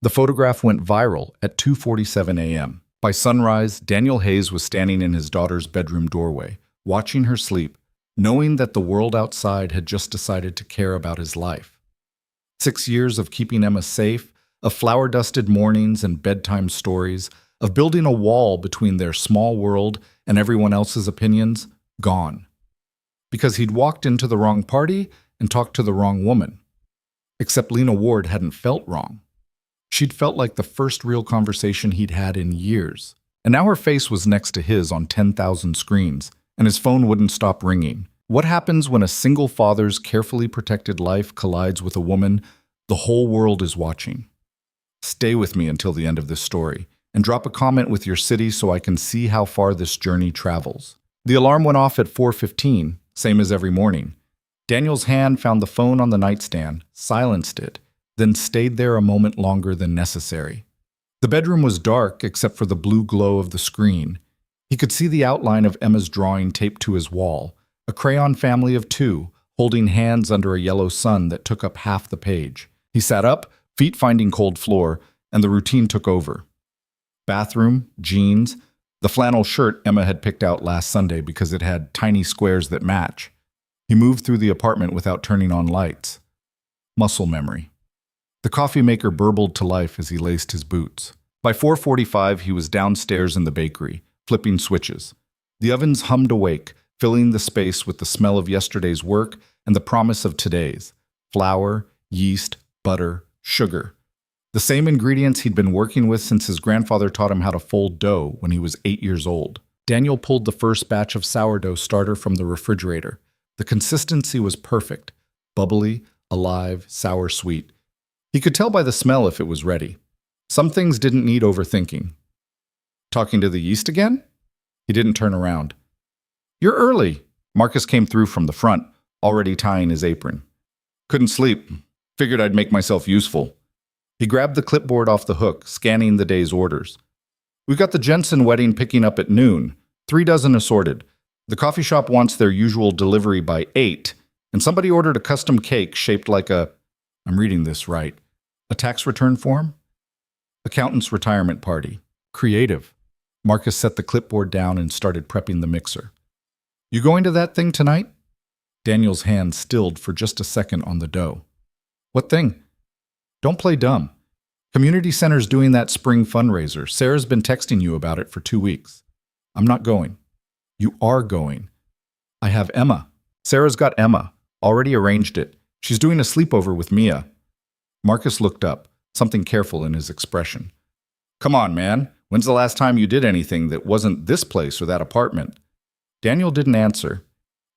The photograph went viral at 2:47 a.m. By sunrise, Daniel Hayes was standing in his daughter's bedroom doorway, watching her sleep, knowing that the world outside had just decided to care about his life. 6 years of keeping Emma safe, of flower-dusted mornings and bedtime stories, of building a wall between their small world and everyone else's opinions, gone. Because he'd walked into the wrong party and talked to the wrong woman. Except Lena Ward hadn't felt wrong. She'd felt like the first real conversation he'd had in years. And now her face was next to his on 10,000 screens, and his phone wouldn't stop ringing. What happens when a single father's carefully protected life collides with a woman the whole world is watching? Stay with me until the end of this story, and drop a comment with your city so I can see how far this journey travels. The alarm went off at 4:15, same as every morning. Daniel's hand found the phone on the nightstand, silenced it, then stayed there a moment longer than necessary. The bedroom was dark except for the blue glow of the screen. He could see the outline of Emma's drawing taped to his wall, a crayon family of two, holding hands under a yellow sun that took up half the page. He sat up, feet finding cold floor, and the routine took over. Bathroom, jeans, the flannel shirt Emma had picked out last Sunday because it had tiny squares that match. He moved through the apartment without turning on lights. Muscle memory. The coffee maker burbled to life as he laced his boots. By 4:45, he was downstairs in the bakery, flipping switches. The ovens hummed awake, filling the space with the smell of yesterday's work and the promise of today's. Flour, yeast, butter, sugar. The same ingredients he'd been working with since his grandfather taught him how to fold dough when he was 8 years old. Daniel pulled the first batch of sourdough starter from the refrigerator. The consistency was perfect, bubbly, alive, sour-sweet. He could tell by the smell if it was ready. Some things didn't need overthinking. Talking to the yeast again? He didn't turn around. "You're early." Marcus came through from the front, already tying his apron. "Couldn't sleep. Figured I'd make myself useful." He grabbed the clipboard off the hook, scanning the day's orders. "We've got the Jensen wedding picking up at noon, 3 dozen assorted. The coffee shop wants their usual delivery by 8, and somebody ordered a custom cake shaped like a, I'm reading this right, a tax return form? Accountant's retirement party. Creative." Marcus set the clipboard down and started prepping the mixer. "You going to that thing tonight?" Daniel's hand stilled for just a second on the dough. "What thing?" "Don't play dumb. Community Center's doing that spring fundraiser. Sarah's been texting you about it for 2 weeks. I'm not going." "You are going." "I have Emma." "Sarah's got Emma. Already arranged it. She's doing a sleepover with Mia." Marcus looked up, something careful in his expression. "Come on, man. When's the last time you did anything that wasn't this place or that apartment?" Daniel didn't answer.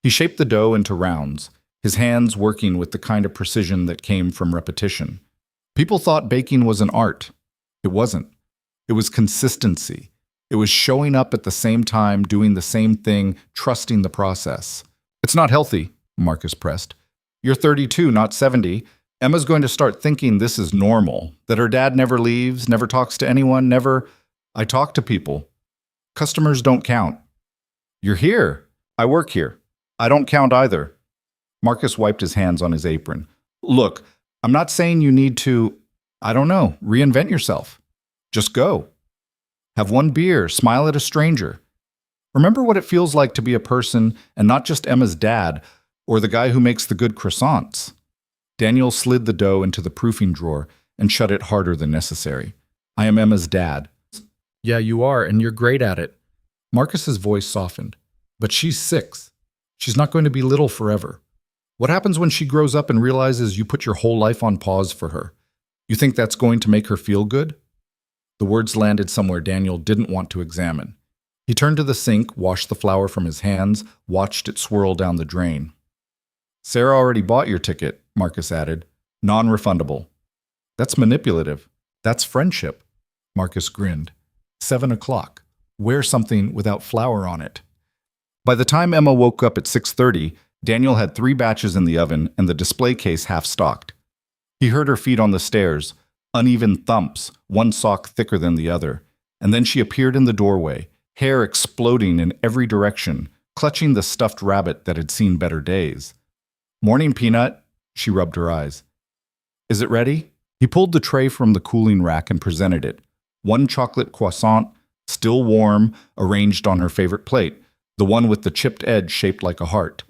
He shaped the dough into rounds, his hands working with the kind of precision that came from repetition. People thought baking was an art. It wasn't. It was consistency. It was showing up at the same time, doing the same thing, trusting the process. "It's not healthy," Marcus pressed. "You're 32, not 70. Emma's going to start thinking this is normal, that her dad never leaves, never talks to anyone, never... I talk to people. Customers don't count." "You're here. I work here. I don't count either." Marcus wiped his hands on his apron. "Look, I'm not saying you need to, I don't know, reinvent yourself. Just go. Have one beer, smile at a stranger. Remember what it feels like to be a person and not just Emma's dad or the guy who makes the good croissants." Daniel slid the dough into the proofing drawer and shut it harder than necessary. "I am Emma's dad." "Yeah, you are, and you're great at it." Marcus's voice softened. "But she's 6. She's not going to be little forever. What happens when she grows up and realizes you put your whole life on pause for her? You think that's going to make her feel good?" The words landed somewhere Daniel didn't want to examine. He turned to the sink, washed the flour from his hands, watched it swirl down the drain. "Sarah already bought your ticket," Marcus added. "Non-refundable." "That's manipulative. That's friendship." Marcus grinned. 7 o'clock. Wear something without flour on it. By the time Emma woke up at 6:30, Daniel had 3 batches in the oven and the display case half-stocked. He heard her feet on the stairs, uneven thumps, one sock thicker than the other, and then she appeared in the doorway, hair exploding in every direction, clutching the stuffed rabbit that had seen better days. "Morning, Peanut," she rubbed her eyes. "Is it ready?" He pulled the tray from the cooling rack and presented it. One chocolate croissant, still warm, arranged on her favorite plate, the one with the chipped edge shaped like a heart.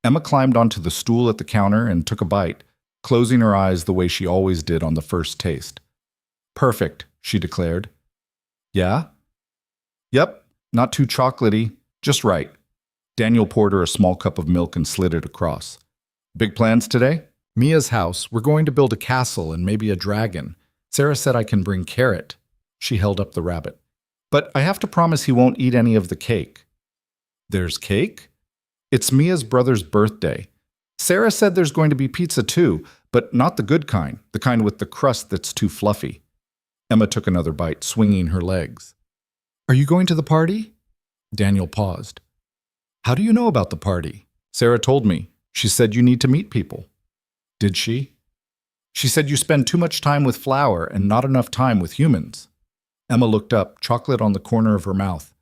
Emma climbed onto the stool at the counter and took a bite, closing her eyes the way she always did on the first taste. Perfect, she declared. Yeah? Yep, not too chocolatey, just right. Daniel poured her a small cup of milk and slid it across. Big plans today? Mia's house. We're going to build a castle and maybe a dragon. Sarah said I can bring carrot. She held up the rabbit. But I have to promise he won't eat any of the cake. There's cake? It's Mia's brother's birthday. Sarah said there's going to be pizza too, but not the good kind, the kind with the crust that's too fluffy. Emma took another bite, swinging her legs. Are you going to the party? Daniel paused. How do you know about the party? Sarah told me. She said you need to meet people. Did she? She said you spend too much time with flour and not enough time with humans. Emma looked up, chocolate on the corner of her mouth.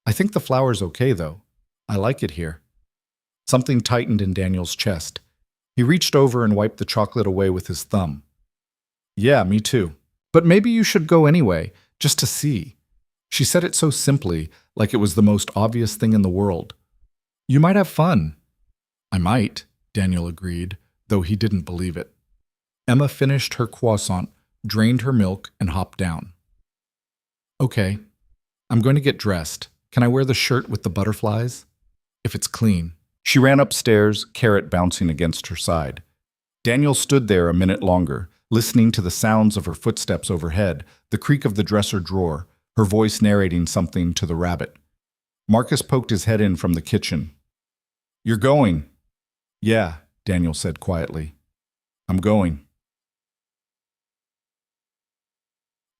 I think the flour's okay, though. I like it here. Something tightened in Daniel's chest. He reached over and wiped the chocolate away with his thumb. Yeah, me too. But maybe you should go anyway, just to see. She said it so simply, like it was the most obvious thing in the world. You might have fun. I might, Daniel agreed, though he didn't believe it. Emma finished her croissant, drained her milk, and hopped down. Okay, I'm going to get dressed. Can I wear the shirt with the butterflies? If it's clean. She ran upstairs, carrot bouncing against her side. Daniel stood there a minute longer, listening to the sounds of her footsteps overhead, the creak of the dresser drawer, her voice narrating something to the rabbit. Marcus poked his head in from the kitchen. You're going. Yeah, Daniel said quietly. I'm going.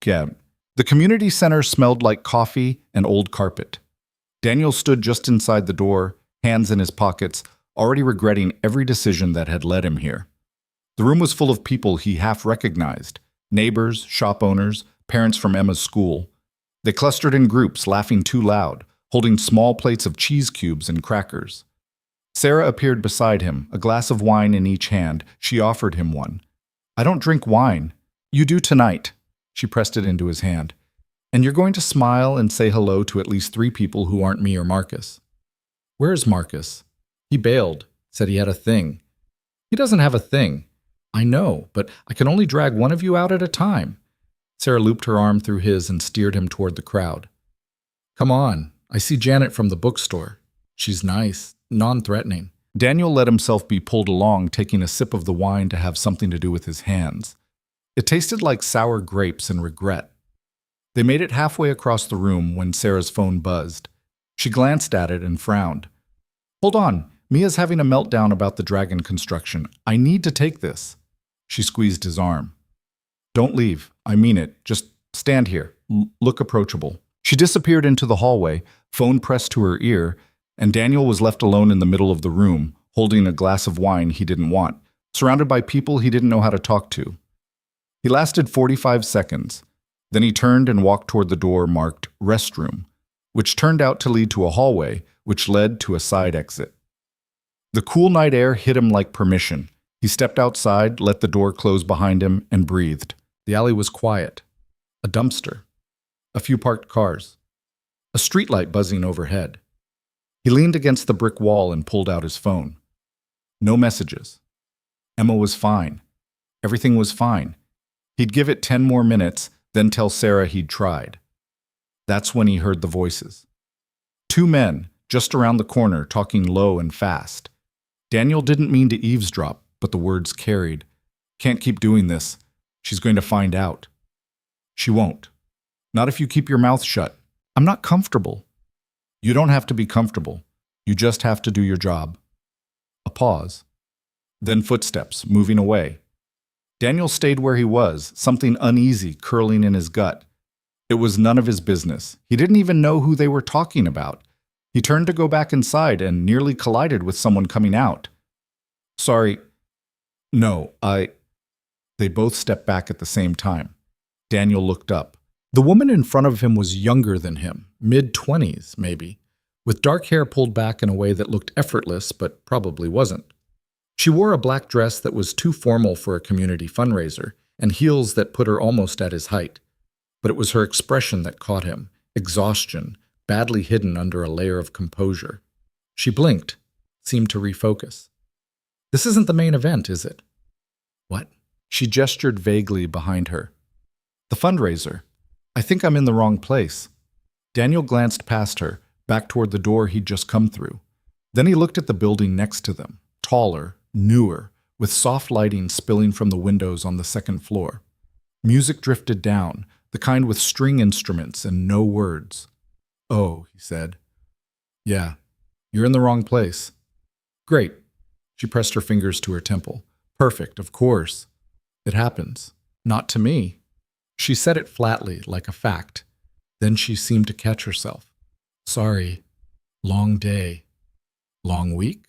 Yeah. The community center smelled like coffee and old carpet. Daniel stood just inside the door, hands in his pockets, already regretting every decision that had led him here. The room was full of people he half recognized, neighbors, shop owners, parents from Emma's school. They clustered in groups, laughing too loud, holding small plates of cheese cubes and crackers. Sarah appeared beside him, a glass of wine in each hand. She offered him one. I don't drink wine. You do tonight. She pressed it into his hand. And you're going to smile and say hello to at least 3 people who aren't me or Marcus. Where's Marcus? He bailed, said he had a thing. He doesn't have a thing. I know, but I can only drag one of you out at a time. Sarah looped her arm through his and steered him toward the crowd. Come on, I see Janet from the bookstore. She's nice, non-threatening. Daniel let himself be pulled along, taking a sip of the wine to have something to do with his hands. It tasted like sour grapes and regret. They made it halfway across the room when Sarah's phone buzzed. She glanced at it and frowned. Hold on, Mia's having a meltdown about the dragon construction. I need to take this. She squeezed his arm. Don't leave. I mean it. Just stand here. Look approachable. She disappeared into the hallway, phone pressed to her ear, and Daniel was left alone in the middle of the room, holding a glass of wine he didn't want, surrounded by people he didn't know how to talk to. He lasted 45 seconds. Then he turned and walked toward the door marked restroom, which turned out to lead to a hallway, which led to a side exit. The cool night air hit him like permission. He stepped outside, let the door close behind him, and breathed. The alley was quiet. A dumpster. A few parked cars. A streetlight buzzing overhead. He leaned against the brick wall and pulled out his phone. No messages. Emma was fine. Everything was fine. He'd give it 10 more minutes, then tell Sarah he'd tried. That's when he heard the voices. 2 men, just around the corner, talking low and fast. Daniel didn't mean to eavesdrop, but the words carried. Can't keep doing this. She's going to find out. She won't. Not if you keep your mouth shut. I'm not comfortable. You don't have to be comfortable. You just have to do your job. A pause. Then footsteps, moving away. Daniel stayed where he was, something uneasy curling in his gut. It was none of his business. He didn't even know who they were talking about. He turned to go back inside and nearly collided with someone coming out. Sorry. No, They both stepped back at the same time. Daniel looked up. The woman in front of him was younger than him, mid-20s maybe, with dark hair pulled back in a way that looked effortless but probably wasn't. She wore a black dress that was too formal for a community fundraiser, and heels that put her almost at his height. But it was her expression that caught him, exhaustion, badly hidden under a layer of composure. She blinked, seemed to refocus. "This isn't the main event, is it?" "What?" She gestured vaguely behind her. "The fundraiser. I think I'm in the wrong place." Daniel glanced past her, back toward the door he'd just come through. Then he looked at the building next to them, taller, newer, with soft lighting spilling from the windows on the second floor. Music drifted down, the kind with string instruments and no words. "Oh," he said. "Yeah, you're in the wrong place." "Great." She pressed her fingers to her temple. "Perfect, of course. It happens. Not to me." She said it flatly, like a fact. Then she seemed to catch herself. "Sorry. Long day. Long week?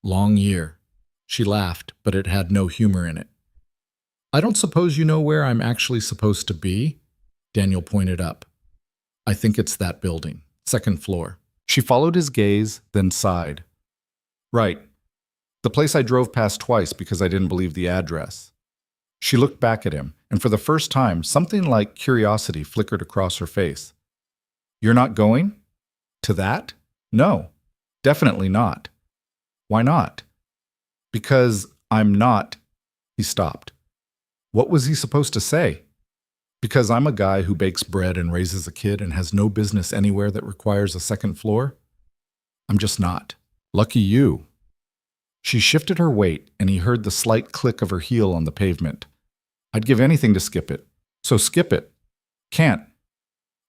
Long year." She laughed, but it had no humor in it. "I don't suppose you know where I'm actually supposed to be?" Daniel pointed up. "I think it's that building, second floor." She followed his gaze, then sighed. "Right. The place I drove past twice because I didn't believe the address." She looked back at him, and for the first time, something like curiosity flickered across her face. "You're not going? To that?" "No, definitely not." "Why not?" "Because I'm not." He stopped. What was he supposed to say? "Because I'm a guy who bakes bread and raises a kid and has no business anywhere that requires a second floor? I'm just not." "Lucky you." She shifted her weight, and he heard the slight click of her heel on the pavement. "I'd give anything to skip it. So skip it." "Can't.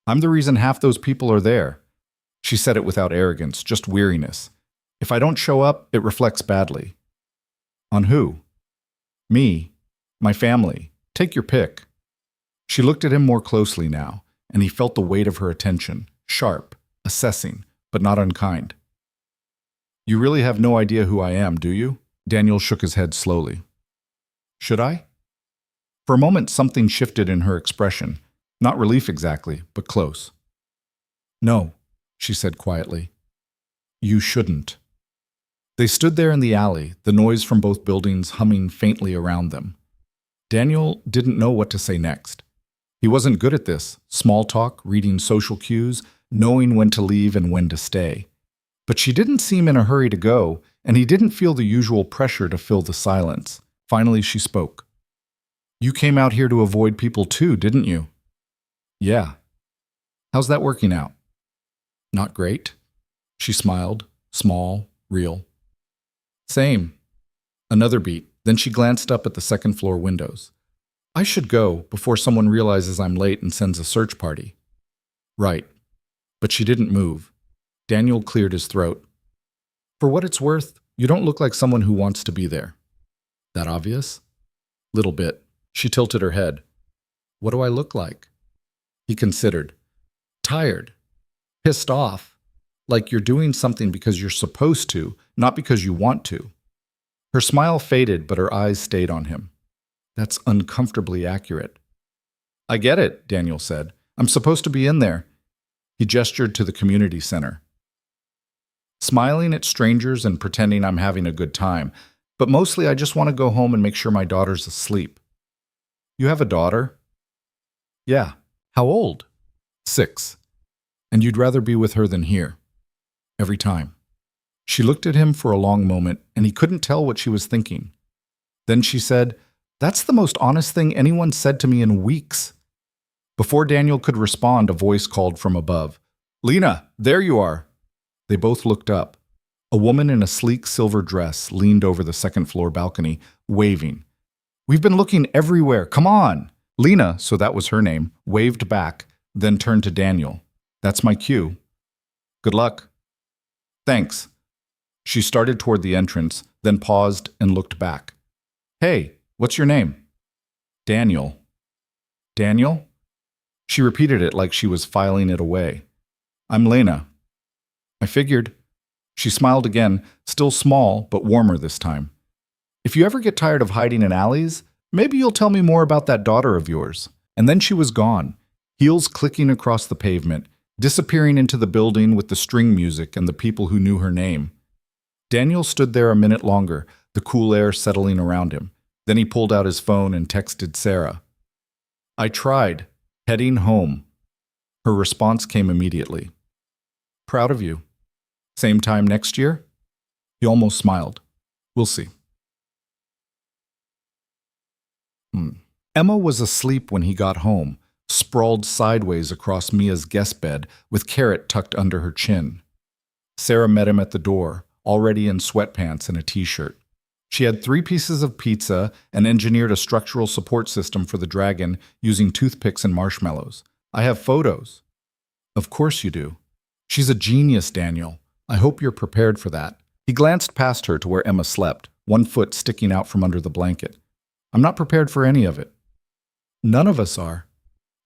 I'm the reason half those people are there." She said it without arrogance, just weariness. "If I don't show up, it reflects badly." "On who?" "Me. My family. Take your pick." She looked at him more closely now, and he felt the weight of her attention, sharp, assessing, but not unkind. "You really have no idea who I am, do you?" Daniel shook his head slowly. "Should I?" For a moment, something shifted in her expression. Not relief exactly, but close. "No," she said quietly. "You shouldn't." They stood there in the alley, the noise from both buildings humming faintly around them. Daniel didn't know what to say next. He wasn't good at this, small talk, reading social cues, knowing when to leave and when to stay. But she didn't seem in a hurry to go, and he didn't feel the usual pressure to fill the silence. Finally, she spoke. "You came out here to avoid people too, didn't you?" "Yeah." "How's that working out?" "Not great." She smiled, small, real. "Same." Another beat, then she glanced up at the second floor windows. "I should go before someone realizes I'm late and sends a search party." "Right." But she didn't move. Daniel cleared his throat. "For what it's worth, you don't look like someone who wants to be there." "That obvious?" "Little bit." She tilted her head. "What do I look like?" He considered. "Tired. Pissed off. Like you're doing something because you're supposed to, not because you want to." Her smile faded, but her eyes stayed on him. "That's uncomfortably accurate." "I get it," Daniel said. "I'm supposed to be in there." He gestured to the community center. "Smiling at strangers and pretending I'm having a good time, but mostly I just want to go home and make sure my daughter's asleep." "You have a daughter?" "Yeah." "How old?" 6. "And you'd rather be with her than here?" "Every time." She looked at him for a long moment, and he couldn't tell what she was thinking. Then she said, "That's the most honest thing anyone said to me in weeks." Before Daniel could respond, a voice called from above. "Lena, there you are." They both looked up. A woman in a sleek silver dress leaned over the second floor balcony, waving. "We've been looking everywhere. Come on." Lena, so that was her name, waved back, then turned to Daniel. "That's my cue." "Good luck." "Thanks." She started toward the entrance, then paused and looked back. "Hey, what's your name?" "Daniel." "Daniel?" She repeated it like she was filing it away. "I'm Lena." "I figured." She smiled again, still small, but warmer this time. "If you ever get tired of hiding in alleys, maybe you'll tell me more about that daughter of yours." And then she was gone, heels clicking across the pavement, disappearing into the building with the string music and the people who knew her name. Daniel stood there a minute longer, the cool air settling around him. Then he pulled out his phone and texted Sarah. I tried. Heading home. Her response came immediately. Proud of you. Same time next year? He almost smiled. We'll see. Emma was asleep when he got home, sprawled sideways across Mia's guest bed with Carrot tucked under her chin. Sarah met him at the door, already in sweatpants and a t-shirt. She had 3 pieces of pizza and engineered a structural support system for the dragon using toothpicks and marshmallows. I have photos. Of course you do. She's a genius, Daniel. I hope you're prepared for that. He glanced past her to where Emma slept, one foot sticking out from under the blanket. I'm not prepared for any of it. None of us are.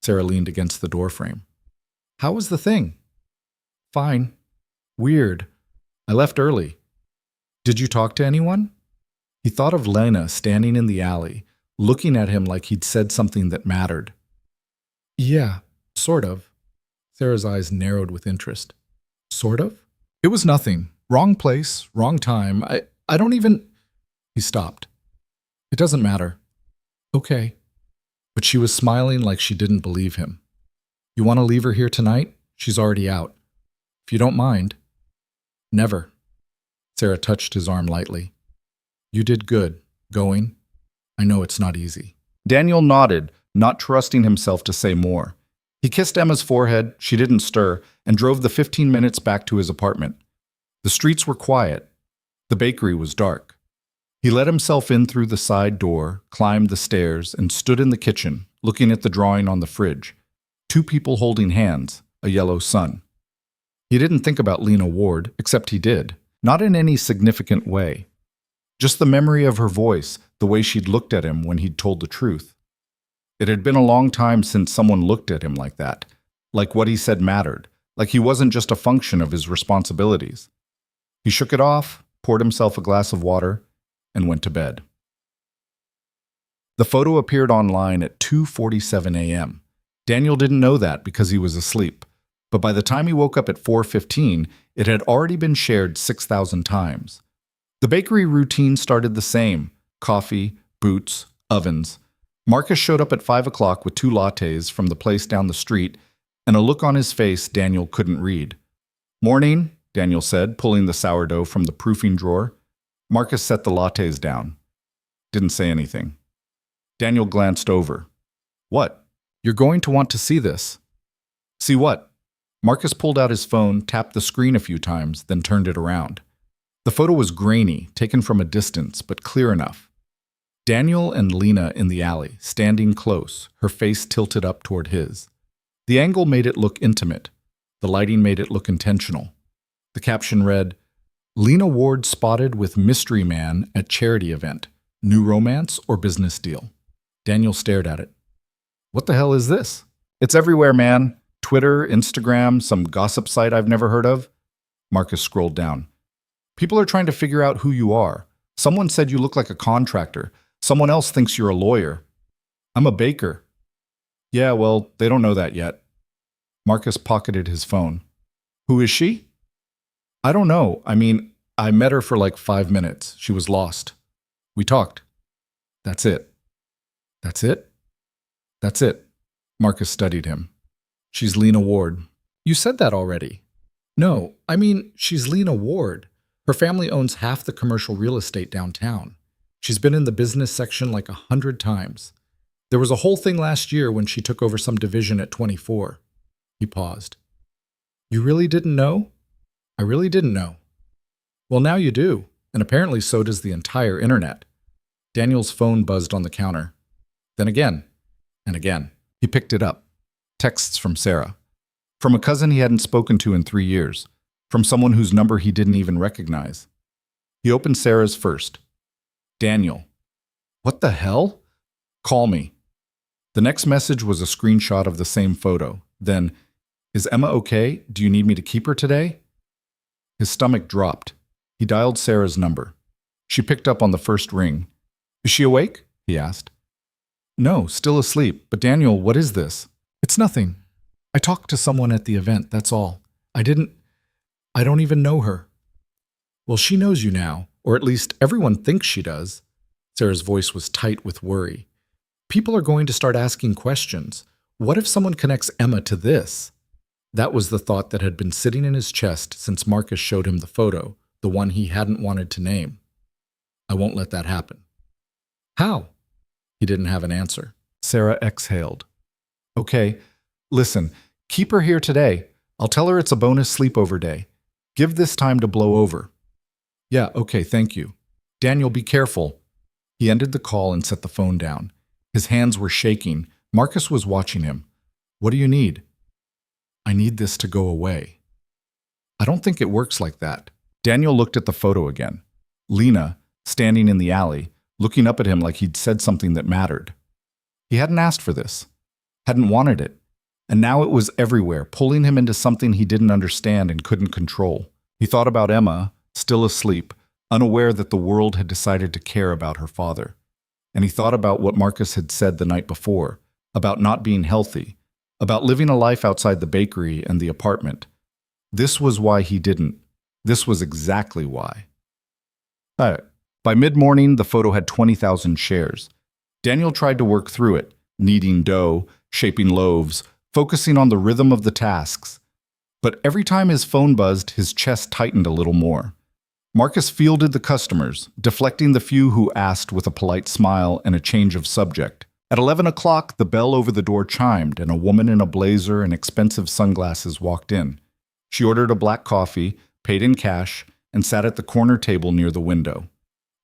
Sarah leaned against the doorframe. How was the thing? Fine. Weird. I left early. Did you talk to anyone? He thought of Lena standing in the alley, looking at him like he'd said something that mattered. Yeah, sort of. Sarah's eyes narrowed with interest. Sort of? It was nothing. Wrong place, wrong time. I don't even... He stopped. It doesn't matter. Okay. But she was smiling like she didn't believe him. You want to leave her here tonight? She's already out. If you don't mind. Never. Sarah touched his arm lightly. You did good. Going? I know it's not easy. Daniel nodded, not trusting himself to say more. He kissed Emma's forehead, she didn't stir, and drove the 15 minutes back to his apartment. The streets were quiet. The bakery was dark. He let himself in through the side door, climbed the stairs, and stood in the kitchen, looking at the drawing on the fridge. 2 people holding hands, a yellow sun. He didn't think about Lena Ward, except he did. Not in any significant way. Just the memory of her voice, the way she'd looked at him when he'd told the truth. It had been a long time since someone looked at him like that, like what he said mattered, like he wasn't just a function of his responsibilities. He shook it off, poured himself a glass of water, and went to bed. The photo appeared online at 2:47 a.m. Daniel didn't know that because he was asleep, but by the time he woke up at 4:15, it had already been shared 6,000 times. The bakery routine started the same: coffee, boots, ovens. Marcus showed up at 5 o'clock with 2 lattes from the place down the street and a look on his face Daniel couldn't read. Morning, Daniel said, pulling the sourdough from the proofing drawer. Marcus set the lattes down. Didn't say anything. Daniel glanced over. What? You're going to want to see this. See what? Marcus pulled out his phone, tapped the screen a few times, then turned it around. The photo was grainy, taken from a distance, but clear enough. Daniel and Lena in the alley, standing close, her face tilted up toward his. The angle made it look intimate. The lighting made it look intentional. The caption read, Lena Ward spotted with mystery man at charity event. New romance or business deal? Daniel stared at it. What the hell is this? It's everywhere, man. Twitter, Instagram, some gossip site I've never heard of. Marcus scrolled down. People are trying to figure out who you are. Someone said you look like a contractor. Someone else thinks you're a lawyer. I'm a baker. Yeah, well, they don't know that yet. Marcus pocketed his phone. Who is she? I don't know. I mean, I met her for like 5 minutes. She was lost. We talked. That's it. That's it? That's it. Marcus studied him. She's Lena Ward. You said that already. No, I mean, she's Lena Ward. Her family owns half the commercial real estate downtown. She's been in the business section like 100 times. There was a whole thing last year when she took over some division at 24. He paused. You really didn't know? I really didn't know. Well, now you do, and apparently so does the entire internet. Daniel's phone buzzed on the counter. Then again, and again. He picked it up. Texts from Sarah. From a cousin he hadn't spoken to in 3 years. From someone whose number he didn't even recognize. He opened Sarah's first. Daniel. What the hell? Call me. The next message was a screenshot of the same photo. Then, is Emma okay? Do you need me to keep her today? His stomach dropped. He dialed Sarah's number. She picked up on the first ring. Is she awake? He asked. No, still asleep. But Daniel, what is this? It's nothing. I talked to someone at the event, that's all. I don't even know her. Well, she knows you now, or at least everyone thinks she does. Sarah's voice was tight with worry. People are going to start asking questions. What if someone connects Emma to this? That was the thought that had been sitting in his chest since Marcus showed him the photo, the one he hadn't wanted to name. I won't let that happen. How? He didn't have an answer. Sarah exhaled. Okay, listen, keep her here today. I'll tell her it's a bonus sleepover day. Give this time to blow over. Yeah, okay, thank you. Daniel, be careful. He ended the call and set the phone down. His hands were shaking. Marcus was watching him. What do you need? I need this to go away. I don't think it works like that. Daniel looked at the photo again. Lena, standing in the alley, looking up at him like he'd said something that mattered. He hadn't asked for this, hadn't wanted it, and now it was everywhere, pulling him into something he didn't understand and couldn't control. He thought about Emma, still asleep, unaware that the world had decided to care about her father. And he thought about what Marcus had said the night before, about not being healthy, about living a life outside the bakery and the apartment. This was why he didn't. This was exactly why. By mid-morning, the photo had 20,000 shares. Daniel tried to work through it, kneading dough, shaping loaves, focusing on the rhythm of the tasks. But every time his phone buzzed, his chest tightened a little more. Marcus fielded the customers, deflecting the few who asked with a polite smile and a change of subject. At 11 o'clock, the bell over the door chimed, and a woman in a blazer and expensive sunglasses walked in. She ordered a black coffee, paid in cash, and sat at the corner table near the window.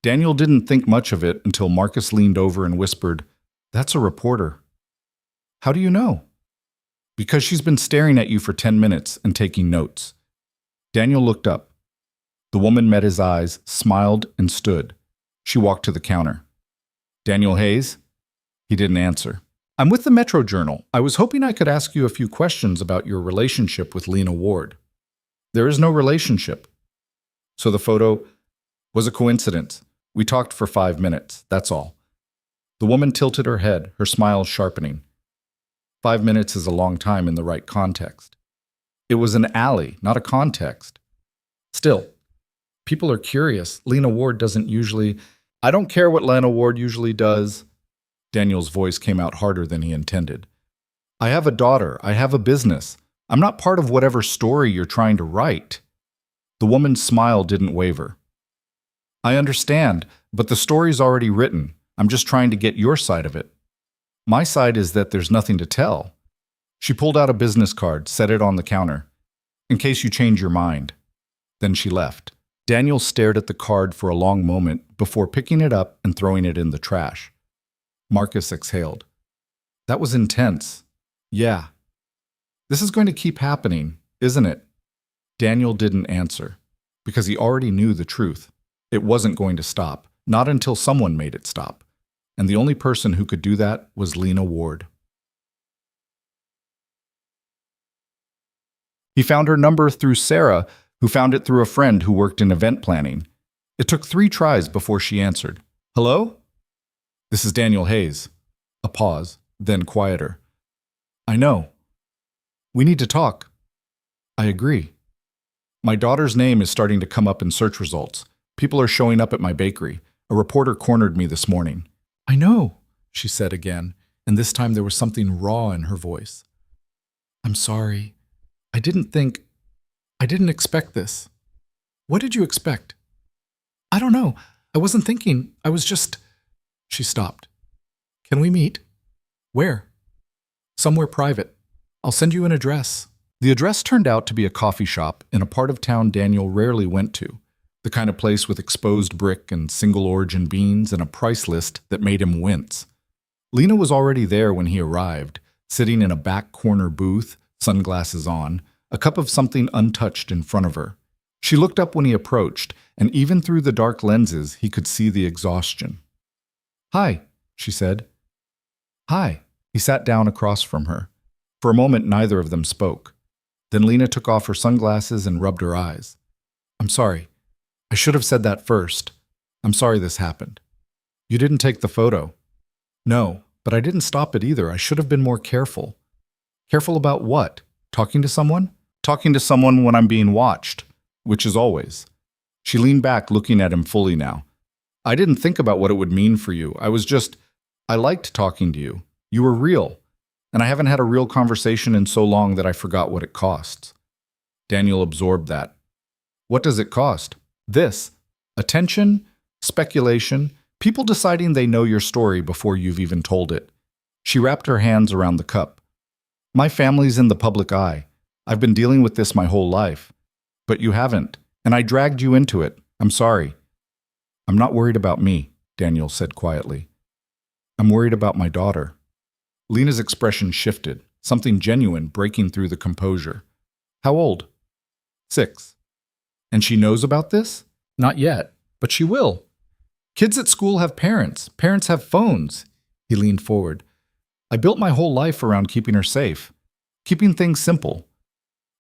Daniel didn't think much of it until Marcus leaned over and whispered, "That's a reporter." "How do you know?" "Because she's been staring at you for 10 minutes and taking notes." Daniel looked up. The woman met his eyes, smiled, and stood. She walked to the counter. "Daniel Hayes?" He didn't answer. "I'm with the Metro Journal. I was hoping I could ask you a few questions about your relationship with Lena Ward." "There is no relationship." "So the photo was a coincidence. We talked for 5 minutes, that's all." The woman tilted her head, her smile sharpening. 5 minutes is a long time in the right context. It was an alley, not a context. Still, people are curious. Lena Ward doesn't usually... "I don't care what Lena Ward usually does." Daniel's voice came out harder than he intended. "I have a daughter. I have a business. I'm not part of whatever story you're trying to write." The woman's smile didn't waver. "I understand, but the story's already written. I'm just trying to get your side of it. My side is that there's nothing to tell." She pulled out a business card, set it on the counter. "In case you change your mind." Then she left. Daniel stared at the card for a long moment before picking it up and throwing it in the trash. Marcus exhaled. "That was intense." "Yeah. This is going to keep happening, isn't it?" Daniel didn't answer, because he already knew the truth. It wasn't going to stop, not until someone made it stop. And the only person who could do that was Lena Ward. He found her number through Sarah, who found it through a friend who worked in event planning. It took 3 tries before she answered. "Hello? This is Daniel Hayes." A pause, then quieter. "I know. We need to talk." "I agree. My daughter's name is starting to come up in search results. People are showing up at my bakery. A reporter cornered me this morning." "I know," she said again, and this time there was something raw in her voice. "I'm sorry. I didn't expect this." "What did you expect?" "I don't know. I wasn't thinking. I was just..." She stopped. "Can we meet?" "Where?" "Somewhere private. I'll send you an address." The address turned out to be a coffee shop in a part of town Daniel rarely went to, the kind of place with exposed brick and single-origin beans and a price list that made him wince. Lena was already there when he arrived, sitting in a back corner booth, sunglasses on, a cup of something untouched in front of her. She looked up when he approached, and even through the dark lenses, he could see the exhaustion. "Hi," she said. "Hi." He sat down across from her. For a moment, neither of them spoke. Then Lena took off her sunglasses and rubbed her eyes. "I'm sorry. I should have said that first. I'm sorry this happened." "You didn't take the photo." "No, but I didn't stop it either. I should have been more careful." "Careful about what? Talking to someone?" "Talking to someone when I'm being watched, which is always." She leaned back, looking at him fully now. I didn't think about what it would mean for you. I liked talking to you. You were real. And I haven't had a real conversation in so long that I forgot what it costs. Daniel absorbed that. What does it cost? This. Attention, speculation, people deciding they know your story before you've even told it. She wrapped her hands around the cup. My family's in the public eye. I've been dealing with this my whole life. But you haven't, and I dragged you into it. I'm sorry. I'm not worried about me, Daniel said quietly. I'm worried about my daughter. Lena's expression shifted, something genuine breaking through the composure. How old? 6. And she knows about this? Not yet, but she will. Kids at school have parents. Parents have phones. He leaned forward. I built my whole life around keeping her safe, keeping things simple.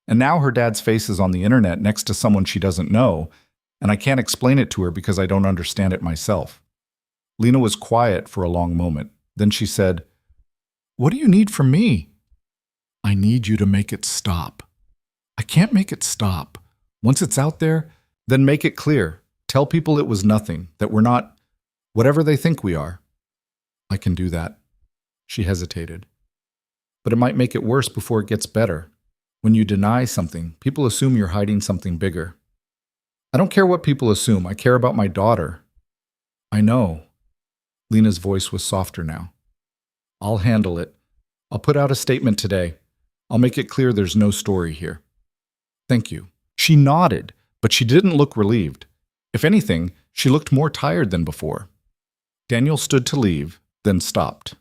And now her dad's face is on the internet next to someone she doesn't know, and I can't explain it to her because I don't understand it myself. Lena was quiet for a long moment. Then she said, What do you need from me? I need you to make it stop. I can't make it stop. Once it's out there, then make it clear. Tell people it was nothing, that we're not whatever they think we are. I can do that. She hesitated. But it might make it worse before it gets better. When you deny something, people assume you're hiding something bigger. I don't care what people assume. I care about my daughter. I know. Lena's voice was softer now. I'll handle it. I'll put out a statement today. I'll make it clear there's no story here. Thank you. She nodded, but she didn't look relieved. If anything, she looked more tired than before. Daniel stood to leave, then stopped.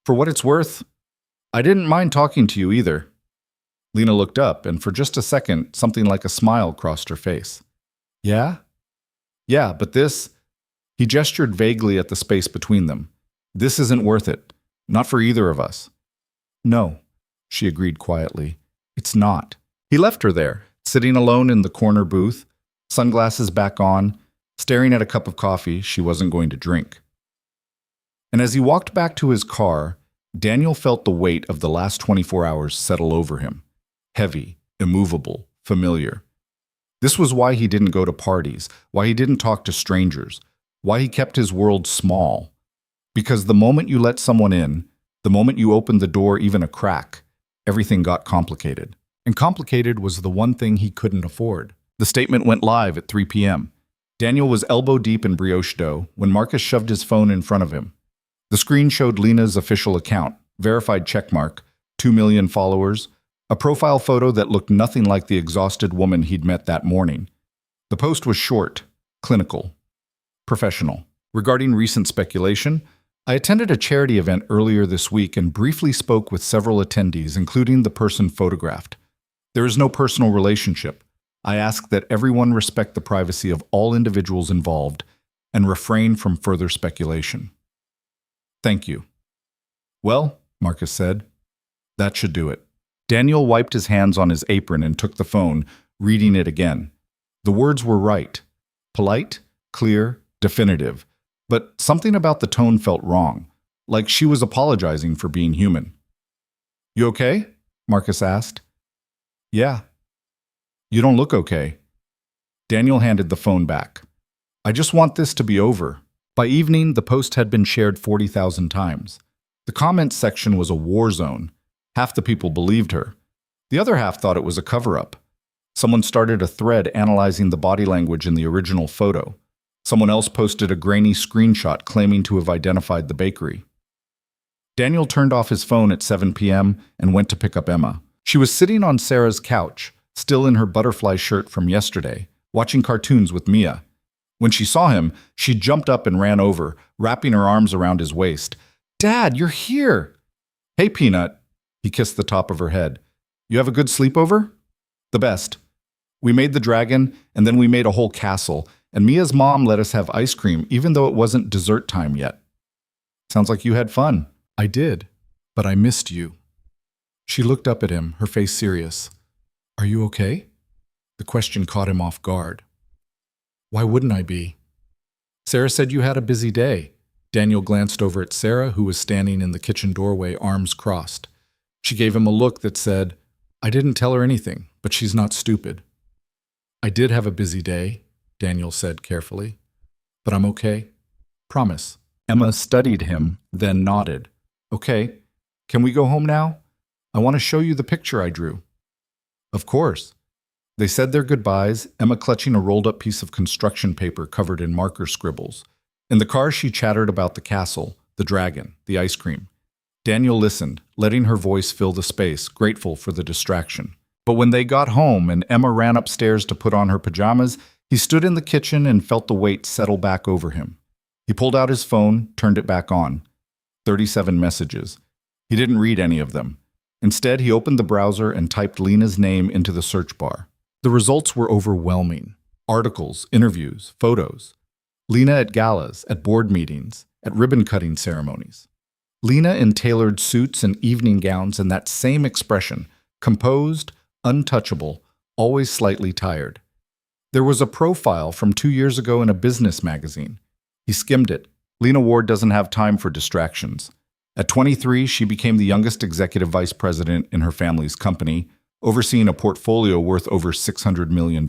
For what it's worth, I didn't mind talking to you either. Lena looked up, and for just a second, something like a smile crossed her face. Yeah? Yeah, but this... He gestured vaguely at the space between them. This isn't worth it. Not for either of us. No, she agreed quietly. It's not. He left her there, sitting alone in the corner booth, sunglasses back on, staring at a cup of coffee she wasn't going to drink. And as he walked back to his car, Daniel felt the weight of the last 24 hours settle over him. Heavy, immovable, familiar. This was why he didn't go to parties, why he didn't talk to strangers, why he kept his world small. Because the moment you let someone in, the moment you opened the door even a crack, everything got complicated. And complicated was the one thing he couldn't afford. The statement went live at 3 p.m. Daniel was elbow deep in brioche dough when Marcus shoved his phone in front of him. The screen showed Lena's official account, verified checkmark, 2 million followers, a profile photo that looked nothing like the exhausted woman he'd met that morning. The post was short, clinical, professional. Regarding recent speculation, I attended a charity event earlier this week and briefly spoke with several attendees, including the person photographed. There is no personal relationship. I ask that everyone respect the privacy of all individuals involved and refrain from further speculation. Thank you. Well, Marcus said, that should do it. Daniel wiped his hands on his apron and took the phone, reading it again. The words were right. Polite, clear, definitive. But something about the tone felt wrong, like she was apologizing for being human. You okay? Marcus asked. Yeah. You don't look okay. Daniel handed the phone back. I just want this to be over. By evening, the post had been shared 40,000 times. The comments section was a war zone. Half the people believed her. The other half thought it was a cover-up. Someone started a thread analyzing the body language in the original photo. Someone else posted a grainy screenshot claiming to have identified the bakery. Daniel turned off his phone at 7 p.m. and went to pick up Emma. She was sitting on Sarah's couch, still in her butterfly shirt from yesterday, watching cartoons with Mia. When she saw him, she jumped up and ran over, wrapping her arms around his waist. Dad, you're here! Hey, Peanut. He kissed the top of her head. You have a good sleepover? The best. We made the dragon, and then we made a whole castle, and Mia's mom let us have ice cream, even though it wasn't dessert time yet. Sounds like you had fun. I did, but I missed you. She looked up at him, her face serious. Are you okay? The question caught him off guard. Why wouldn't I be? Sarah said you had a busy day. Daniel glanced over at Sarah, who was standing in the kitchen doorway, arms crossed. She gave him a look that said, I didn't tell her anything, but she's not stupid. I did have a busy day, Daniel said carefully. But I'm okay. Promise. Emma studied him, then nodded. Okay. Can we go home now? I want to show you the picture I drew. Of course. They said their goodbyes, Emma clutching a rolled-up piece of construction paper covered in marker scribbles. In the car, she chattered about the castle, the dragon, the ice cream. Daniel listened, letting her voice fill the space, grateful for the distraction. But when they got home and Emma ran upstairs to put on her pajamas, he stood in the kitchen and felt the weight settle back over him. He pulled out his phone, turned it back on. 37 messages. He didn't read any of them. Instead, he opened the browser and typed Lena's name into the search bar. The results were overwhelming. Articles, interviews, photos. Lena at galas, at board meetings, at ribbon-cutting ceremonies. Lena in tailored suits and evening gowns and that same expression, composed, untouchable, always slightly tired. There was a profile from 2 years ago in a business magazine. He skimmed it. Lena Ward doesn't have time for distractions. At 23, she became the youngest executive vice president in her family's company, overseeing a portfolio worth over $600 million.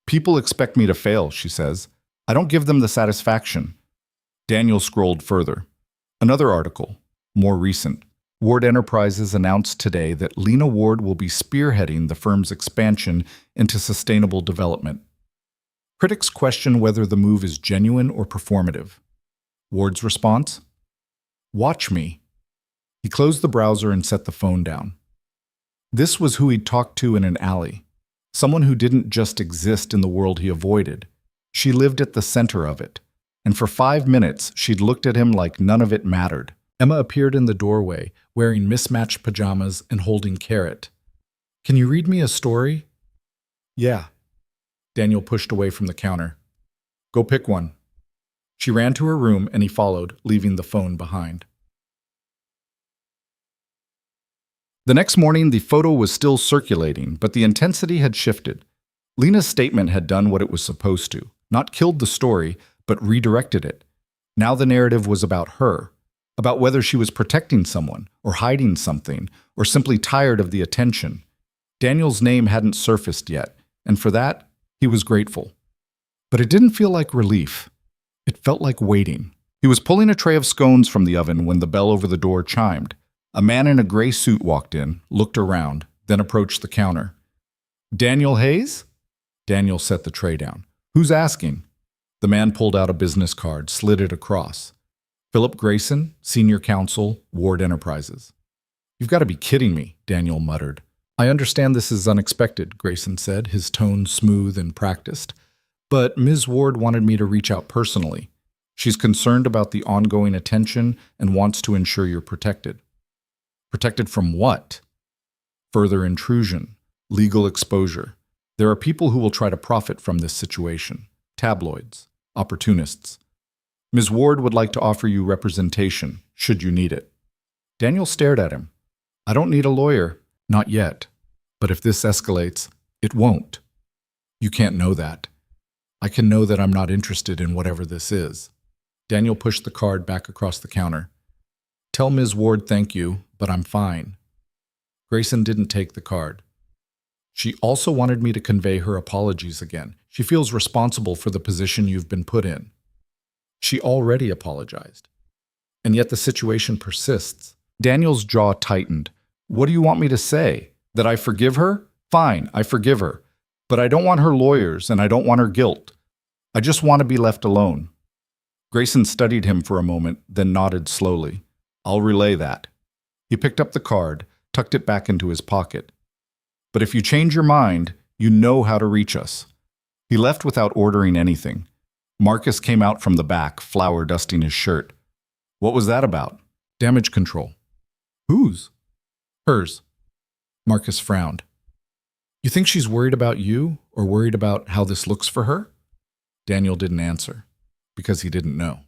People expect me to fail, she says. I don't give them the satisfaction. Daniel scrolled further. Another article, more recent. Ward Enterprises announced today that Lena Ward will be spearheading the firm's expansion into sustainable development. Critics question whether the move is genuine or performative. Ward's response? Watch me. He closed the browser and set the phone down. This was who he'd talked to in an alley. Someone who didn't just exist in the world he avoided. She lived at the center of it. And for 5 minutes, she'd looked at him like none of it mattered. Emma appeared in the doorway, wearing mismatched pajamas and holding carrot. Can you read me a story? Yeah. Daniel pushed away from the counter. Go pick one. She ran to her room and he followed, leaving the phone behind. The next morning, the photo was still circulating, but the intensity had shifted. Lena's statement had done what it was supposed to, not killed the story, but redirected it. Now the narrative was about her, about whether she was protecting someone, or hiding something, or simply tired of the attention. Daniel's name hadn't surfaced yet, and for that, he was grateful. But it didn't feel like relief. It felt like waiting. He was pulling a tray of scones from the oven when the bell over the door chimed. A man in a gray suit walked in, looked around, then approached the counter. Daniel Hayes? Daniel set the tray down. Who's asking? The man pulled out a business card, slid it across. Philip Grayson, Senior Counsel, Ward Enterprises. You've got to be kidding me, Daniel muttered. I understand this is unexpected, Grayson said, his tone smooth and practiced. But Ms. Ward wanted me to reach out personally. She's concerned about the ongoing attention and wants to ensure you're protected. Protected from what? Further intrusion, legal exposure. There are people who will try to profit from this situation. Tabloids, opportunists. Ms. Ward would like to offer you representation, should you need it. Daniel stared at him. I don't need a lawyer. Not yet. But if this escalates, it won't. You can't know that. I can know that I'm not interested in whatever this is. Daniel pushed the card back across the counter. Tell Ms. Ward thank you, but I'm fine. Grayson didn't take the card. She also wanted me to convey her apologies again. She feels responsible for the position you've been put in. She already apologized. And yet the situation persists. Daniel's jaw tightened. What do you want me to say? That I forgive her? Fine, I forgive her. But I don't want her lawyers and I don't want her guilt. I just want to be left alone. Grayson studied him for a moment, then nodded slowly. I'll relay that. He picked up the card, tucked it back into his pocket. But if you change your mind, you know how to reach us. He left without ordering anything. Marcus came out from the back, flour dusting his shirt. What was that about? Damage control. Whose? Hers. Marcus frowned. You think she's worried about you, or worried about how this looks for her? Daniel didn't answer, because he didn't know.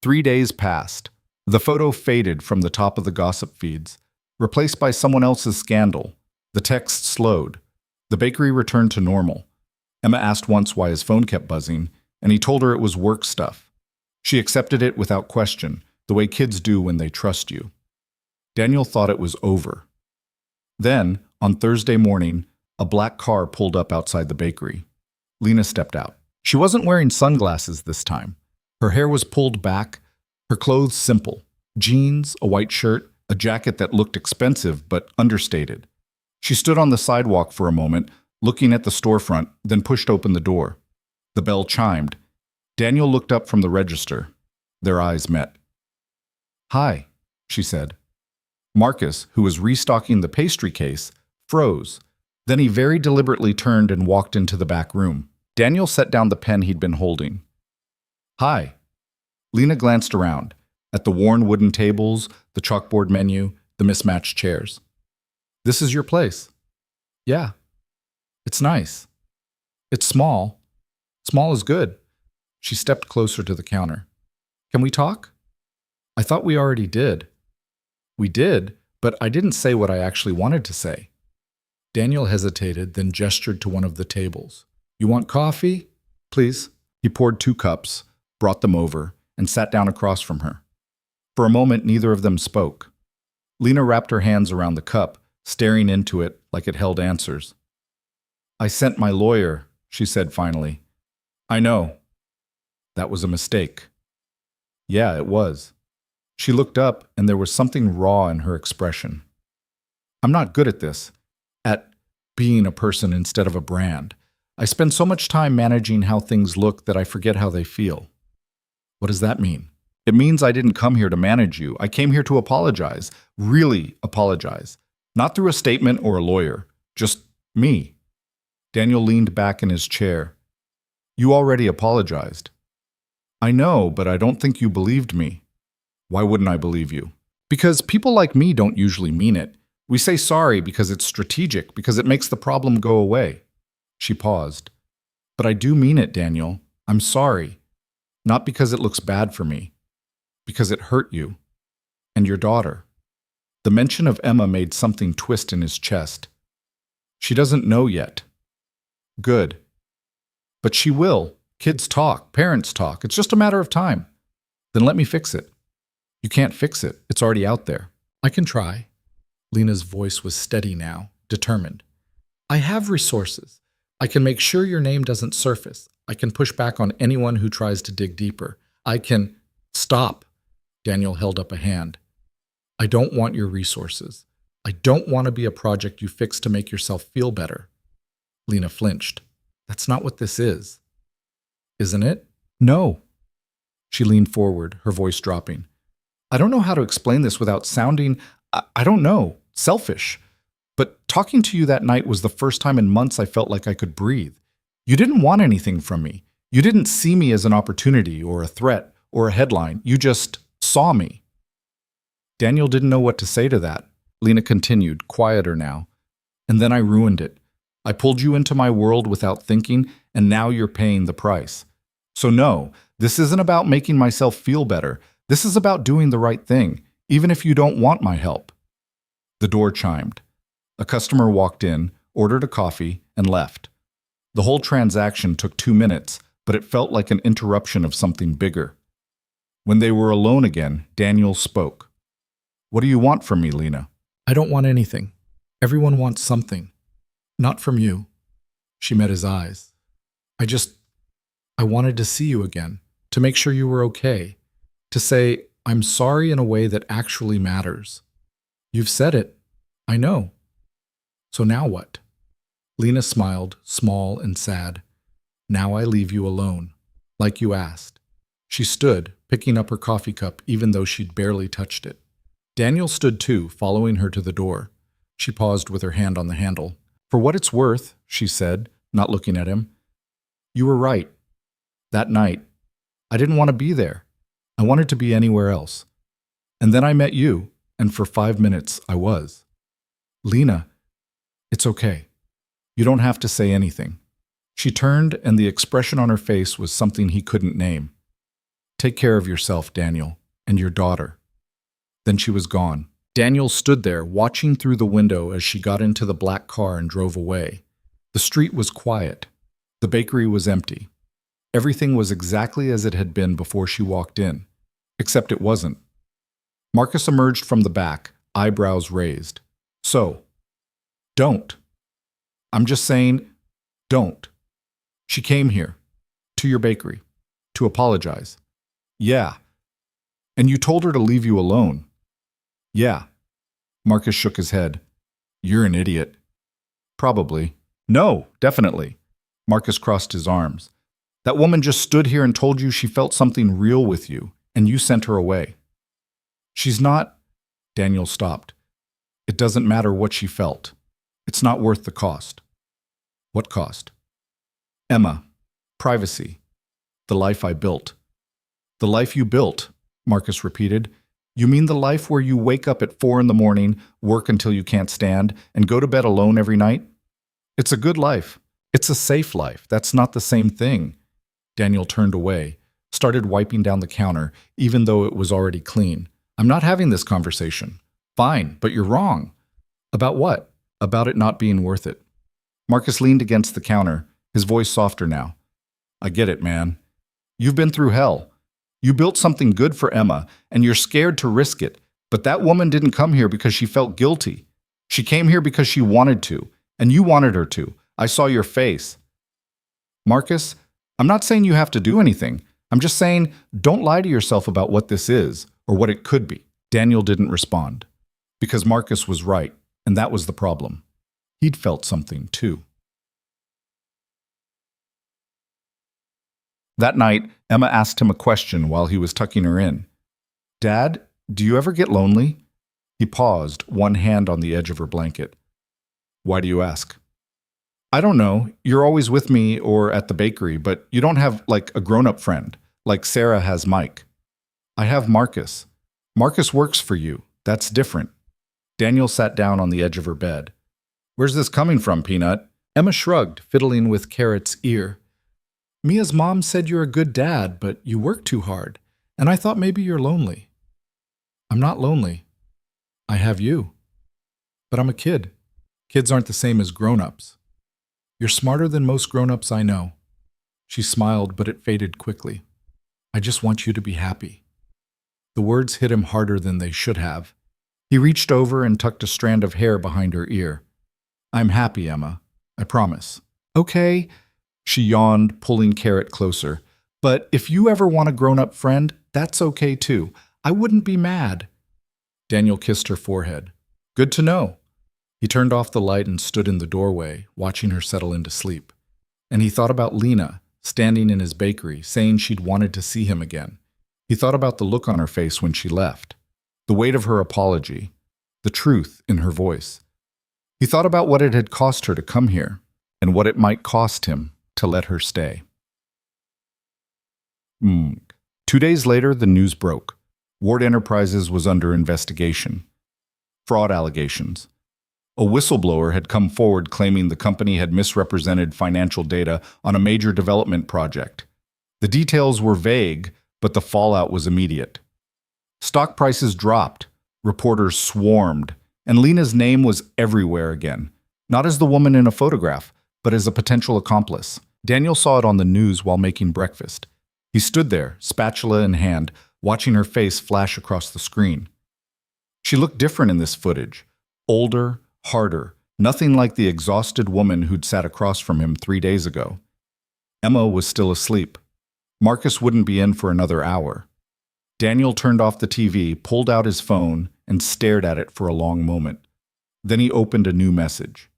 3 days passed. The photo faded from the top of the gossip feeds, replaced by someone else's scandal. The text slowed. The bakery returned to normal. Emma asked once why his phone kept buzzing, and he told her it was work stuff. She accepted it without question, the way kids do when they trust you. Daniel thought it was over. Then, on Thursday morning, a black car pulled up outside the bakery. Lena stepped out. She wasn't wearing sunglasses this time. Her hair was pulled back, her clothes simple. Jeans, a white shirt, a jacket that looked expensive but understated. She stood on the sidewalk for a moment, looking at the storefront, then pushed open the door. The bell chimed. Daniel looked up from the register. Their eyes met. "Hi," she said. Marcus, who was restocking the pastry case, froze. Then he very deliberately turned and walked into the back room. Daniel set down the pen he'd been holding. "Hi." Lena glanced around, at the worn wooden tables, the chalkboard menu, the mismatched chairs. "This is your place?" "Yeah." "It's nice." "It's small." "Small is good." She stepped closer to the counter. "Can we talk?" "I thought we already did." "We did, but I didn't say what I actually wanted to say." Daniel hesitated, then gestured to one of the tables. "You want coffee?" "Please." He poured 2 cups, brought them over, and sat down across from her. For a moment, neither of them spoke. Lena wrapped her hands around the cup, staring into it like it held answers. "I sent my lawyer," she said finally. "I know. That was a mistake." "Yeah, it was." She looked up, and there was something raw in her expression. "I'm not good at this, at being a person instead of a brand. I spend so much time managing how things look that I forget how they feel." "What does that mean?" "It means I didn't come here to manage you. I came here to apologize, really apologize. Not through a statement or a lawyer, just me." Daniel leaned back in his chair. "You already apologized." "I know, but I don't think you believed me." "Why wouldn't I believe you?" "Because people like me don't usually mean it. We say sorry because it's strategic, because it makes the problem go away." She paused. "But I do mean it, Daniel. I'm sorry. Not because it looks bad for me. Because it hurt you. And your daughter." The mention of Emma made something twist in his chest. "She doesn't know yet." "Good." "But she will. Kids talk. Parents talk. It's just a matter of time." "Then let me fix it." "You can't fix it. It's already out there." "I can try." Lena's voice was steady now, determined. "I have resources. I can make sure your name doesn't surface. I can push back on anyone who tries to dig deeper. I can—" "Stop." Daniel held up a hand. "I don't want your resources. I don't want to be a project you fix to make yourself feel better." Lena flinched. "That's not what this is." "Isn't it?" "No." She leaned forward, her voice dropping. "I don't know how to explain this without sounding, I don't know, selfish. But talking to you that night was the first time in months I felt like I could breathe. You didn't want anything from me. You didn't see me as an opportunity or a threat or a headline. You just saw me." Daniel didn't know what to say to that. Lena continued, quieter now. "And then I ruined it. I pulled you into my world without thinking, and now you're paying the price. So no, this isn't about making myself feel better. This is about doing the right thing, even if you don't want my help." The door chimed. A customer walked in, ordered a coffee, and left. The whole transaction took 2 minutes, but it felt like an interruption of something bigger. When they were alone again, Daniel spoke. "What do you want from me, Lena?" "I don't want anything. Everyone wants something. Not from you." She met his eyes. I wanted to see you again, to make sure you were okay, to say, I'm sorry in a way that actually matters." "You've said it. I know." "So now what?" Lena smiled, small and sad. "Now I leave you alone, like you asked." She stood, picking up her coffee cup even though she'd barely touched it. Daniel stood too, following her to the door. She paused with her hand on the handle. "For what it's worth," she said, not looking at him, "you were right. That night, I didn't want to be there. I wanted to be anywhere else. And then I met you, and for 5 minutes I was." "Lena, it's okay. You don't have to say anything." She turned, and the expression on her face was something he couldn't name. "Take care of yourself, Daniel, and your daughter." Then she was gone. Daniel stood there, watching through the window as she got into the black car and drove away. The street was quiet. The bakery was empty. Everything was exactly as it had been before she walked in, except it wasn't. Marcus emerged from the back, eyebrows raised. "So, don't. I'm just saying, don't." She came here, to your bakery, to apologize. Yeah. And you told her to leave you alone. Yeah. Marcus shook his head. You're an idiot. Probably. No, definitely. Marcus crossed his arms. That woman just stood here and told you she felt something real with you, and you sent her away. She's not... Daniel stopped. It doesn't matter what she felt. It's not worth the cost. What cost? Emma. Privacy. The life I built. The life you built, Marcus repeated. You mean the life where you wake up at 4 in the morning, work until you can't stand, and go to bed alone every night? It's a good life. It's a safe life. That's not the same thing. Daniel turned away, started wiping down the counter, even though it was already clean. I'm not having this conversation. Fine, but you're wrong. About what? About it not being worth it. Marcus leaned against the counter, his voice softer now. I get it, man. You've been through hell. You built something good for Emma, and you're scared to risk it. But that woman didn't come here because she felt guilty. She came here because she wanted to, and you wanted her to. I saw your face. Marcus, I'm not saying you have to do anything. I'm just saying don't lie to yourself about what this is, or what it could be. Daniel didn't respond, because Marcus was right, and that was the problem. He'd felt something, too. That night, Emma asked him a question while he was tucking her in. Dad, do you ever get lonely? He paused, one hand on the edge of her blanket. Why do you ask? I don't know. You're always with me or at the bakery, but you don't have, like, a grown-up friend, like Sarah has Mike. I have Marcus. Marcus works for you. That's different. Daniel sat down on the edge of her bed. Where's this coming from, Peanut? Emma shrugged, fiddling with Carrot's ear. Mia's mom said you're a good dad, but you work too hard, and I thought maybe you're lonely. I'm not lonely. I have you. But I'm a kid. Kids aren't the same as grown-ups. You're smarter than most grown-ups I know. She smiled, but it faded quickly. I just want you to be happy. The words hit him harder than they should have. He reached over and tucked a strand of hair behind her ear. I'm happy, Emma. I promise. Okay, she yawned, pulling Carrot closer. But if you ever want a grown-up friend, that's okay too. I wouldn't be mad. Daniel kissed her forehead. Good to know. He turned off the light and stood in the doorway, watching her settle into sleep. And he thought about Lena, standing in his bakery, saying she'd wanted to see him again. He thought about the look on her face when she left, the weight of her apology, the truth in her voice. He thought about what it had cost her to come here, and what it might cost him to let her stay. 2 days later, the news broke. Ward Enterprises was under investigation. Fraud allegations. A whistleblower had come forward claiming the company had misrepresented financial data on a major development project. The details were vague, but the fallout was immediate. Stock prices dropped, reporters swarmed, and Lena's name was everywhere again, not as the woman in a photograph, but as a potential accomplice. Daniel saw it on the news while making breakfast. He stood there, spatula in hand, watching her face flash across the screen. She looked different in this footage, older, harder, nothing like the exhausted woman who'd sat across from him 3 days ago. Emma was still asleep. Marcus wouldn't be in for another hour. Daniel turned off the TV, pulled out his phone, and stared at it for a long moment. Then he opened a new message.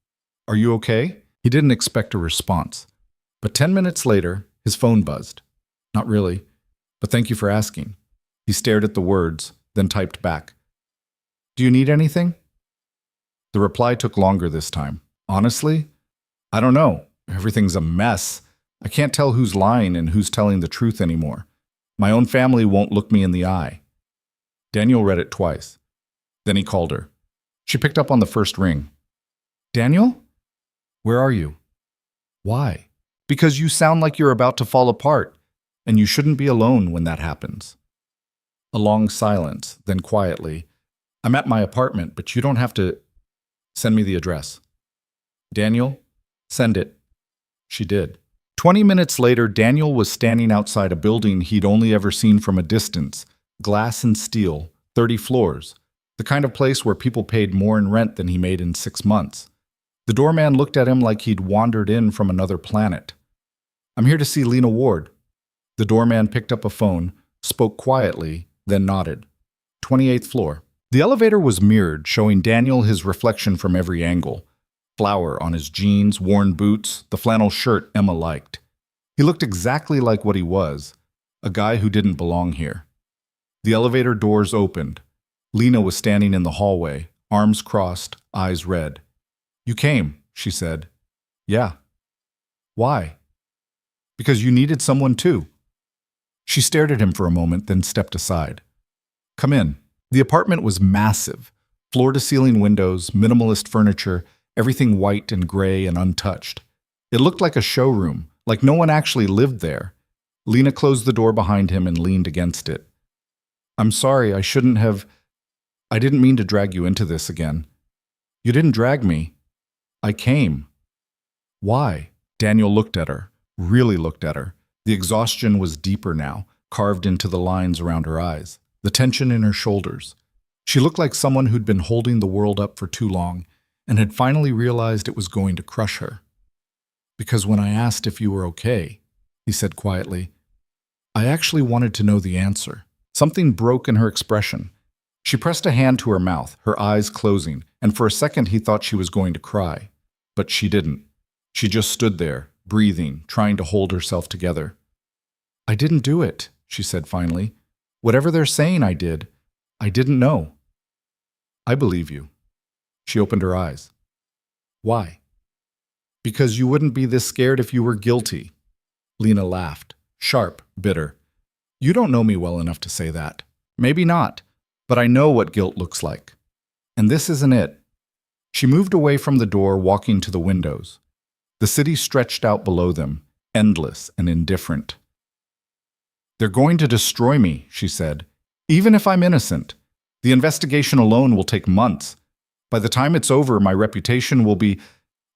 Are you okay? He didn't expect a response. But 10 minutes later, his phone buzzed. Not really, but thank you for asking. He stared at the words, then typed back. Do you need anything? The reply took longer this time. Honestly, I don't know. Everything's a mess. I can't tell who's lying and who's telling the truth anymore. My own family won't look me in the eye. Daniel read it twice. Then he called her. She picked up on the first ring. Daniel? Where are you? Why? Because you sound like you're about to fall apart, and you shouldn't be alone when that happens. A long silence, then quietly, I'm at my apartment, but you don't have to... Send me the address. Daniel, send it. She did. 20 minutes later, Daniel was standing outside a building he'd only ever seen from a distance, glass and steel, 30 floors, the kind of place where people paid more in rent than he made in 6 months. The doorman looked at him like he'd wandered in from another planet. I'm here to see Lena Ward. The doorman picked up a phone, spoke quietly, then nodded. 28th floor. The elevator was mirrored, showing Daniel his reflection from every angle. Flour on his jeans, worn boots, the flannel shirt Emma liked. He looked exactly like what he was, a guy who didn't belong here. The elevator doors opened. Lena was standing in the hallway, arms crossed, eyes red. "You came," she said. "Yeah." "Why?" "Because you needed someone too." She stared at him for a moment, then stepped aside. "Come in." The apartment was massive. Floor-to-ceiling windows, minimalist furniture, everything white and gray and untouched. It looked like a showroom, like no one actually lived there. Lena closed the door behind him and leaned against it. "I'm sorry, I didn't mean to drag you into this again." "You didn't drag me. I came." "Why?" Daniel looked at her, really looked at her. The exhaustion was deeper now, carved into the lines around her eyes, the tension in her shoulders. She looked like someone who'd been holding the world up for too long and had finally realized it was going to crush her. "Because when I asked if you were okay," he said quietly, "I actually wanted to know the answer." Something broke in her expression. She pressed a hand to her mouth, her eyes closing, and for a second he thought she was going to cry. But she didn't. She just stood there, breathing, trying to hold herself together. "I didn't do it," she said finally. "Whatever they're saying I didn't know." "I believe you." She opened her eyes. "Why?" "Because you wouldn't be this scared if you were guilty." Lena laughed, sharp, bitter. "You don't know me well enough to say that. Maybe not, but I know what guilt looks like. And this isn't it." She moved away from the door, walking to the windows. The city stretched out below them, endless and indifferent. "They're going to destroy me," she said, "even if I'm innocent. The investigation alone will take months. By the time it's over, my reputation will be—"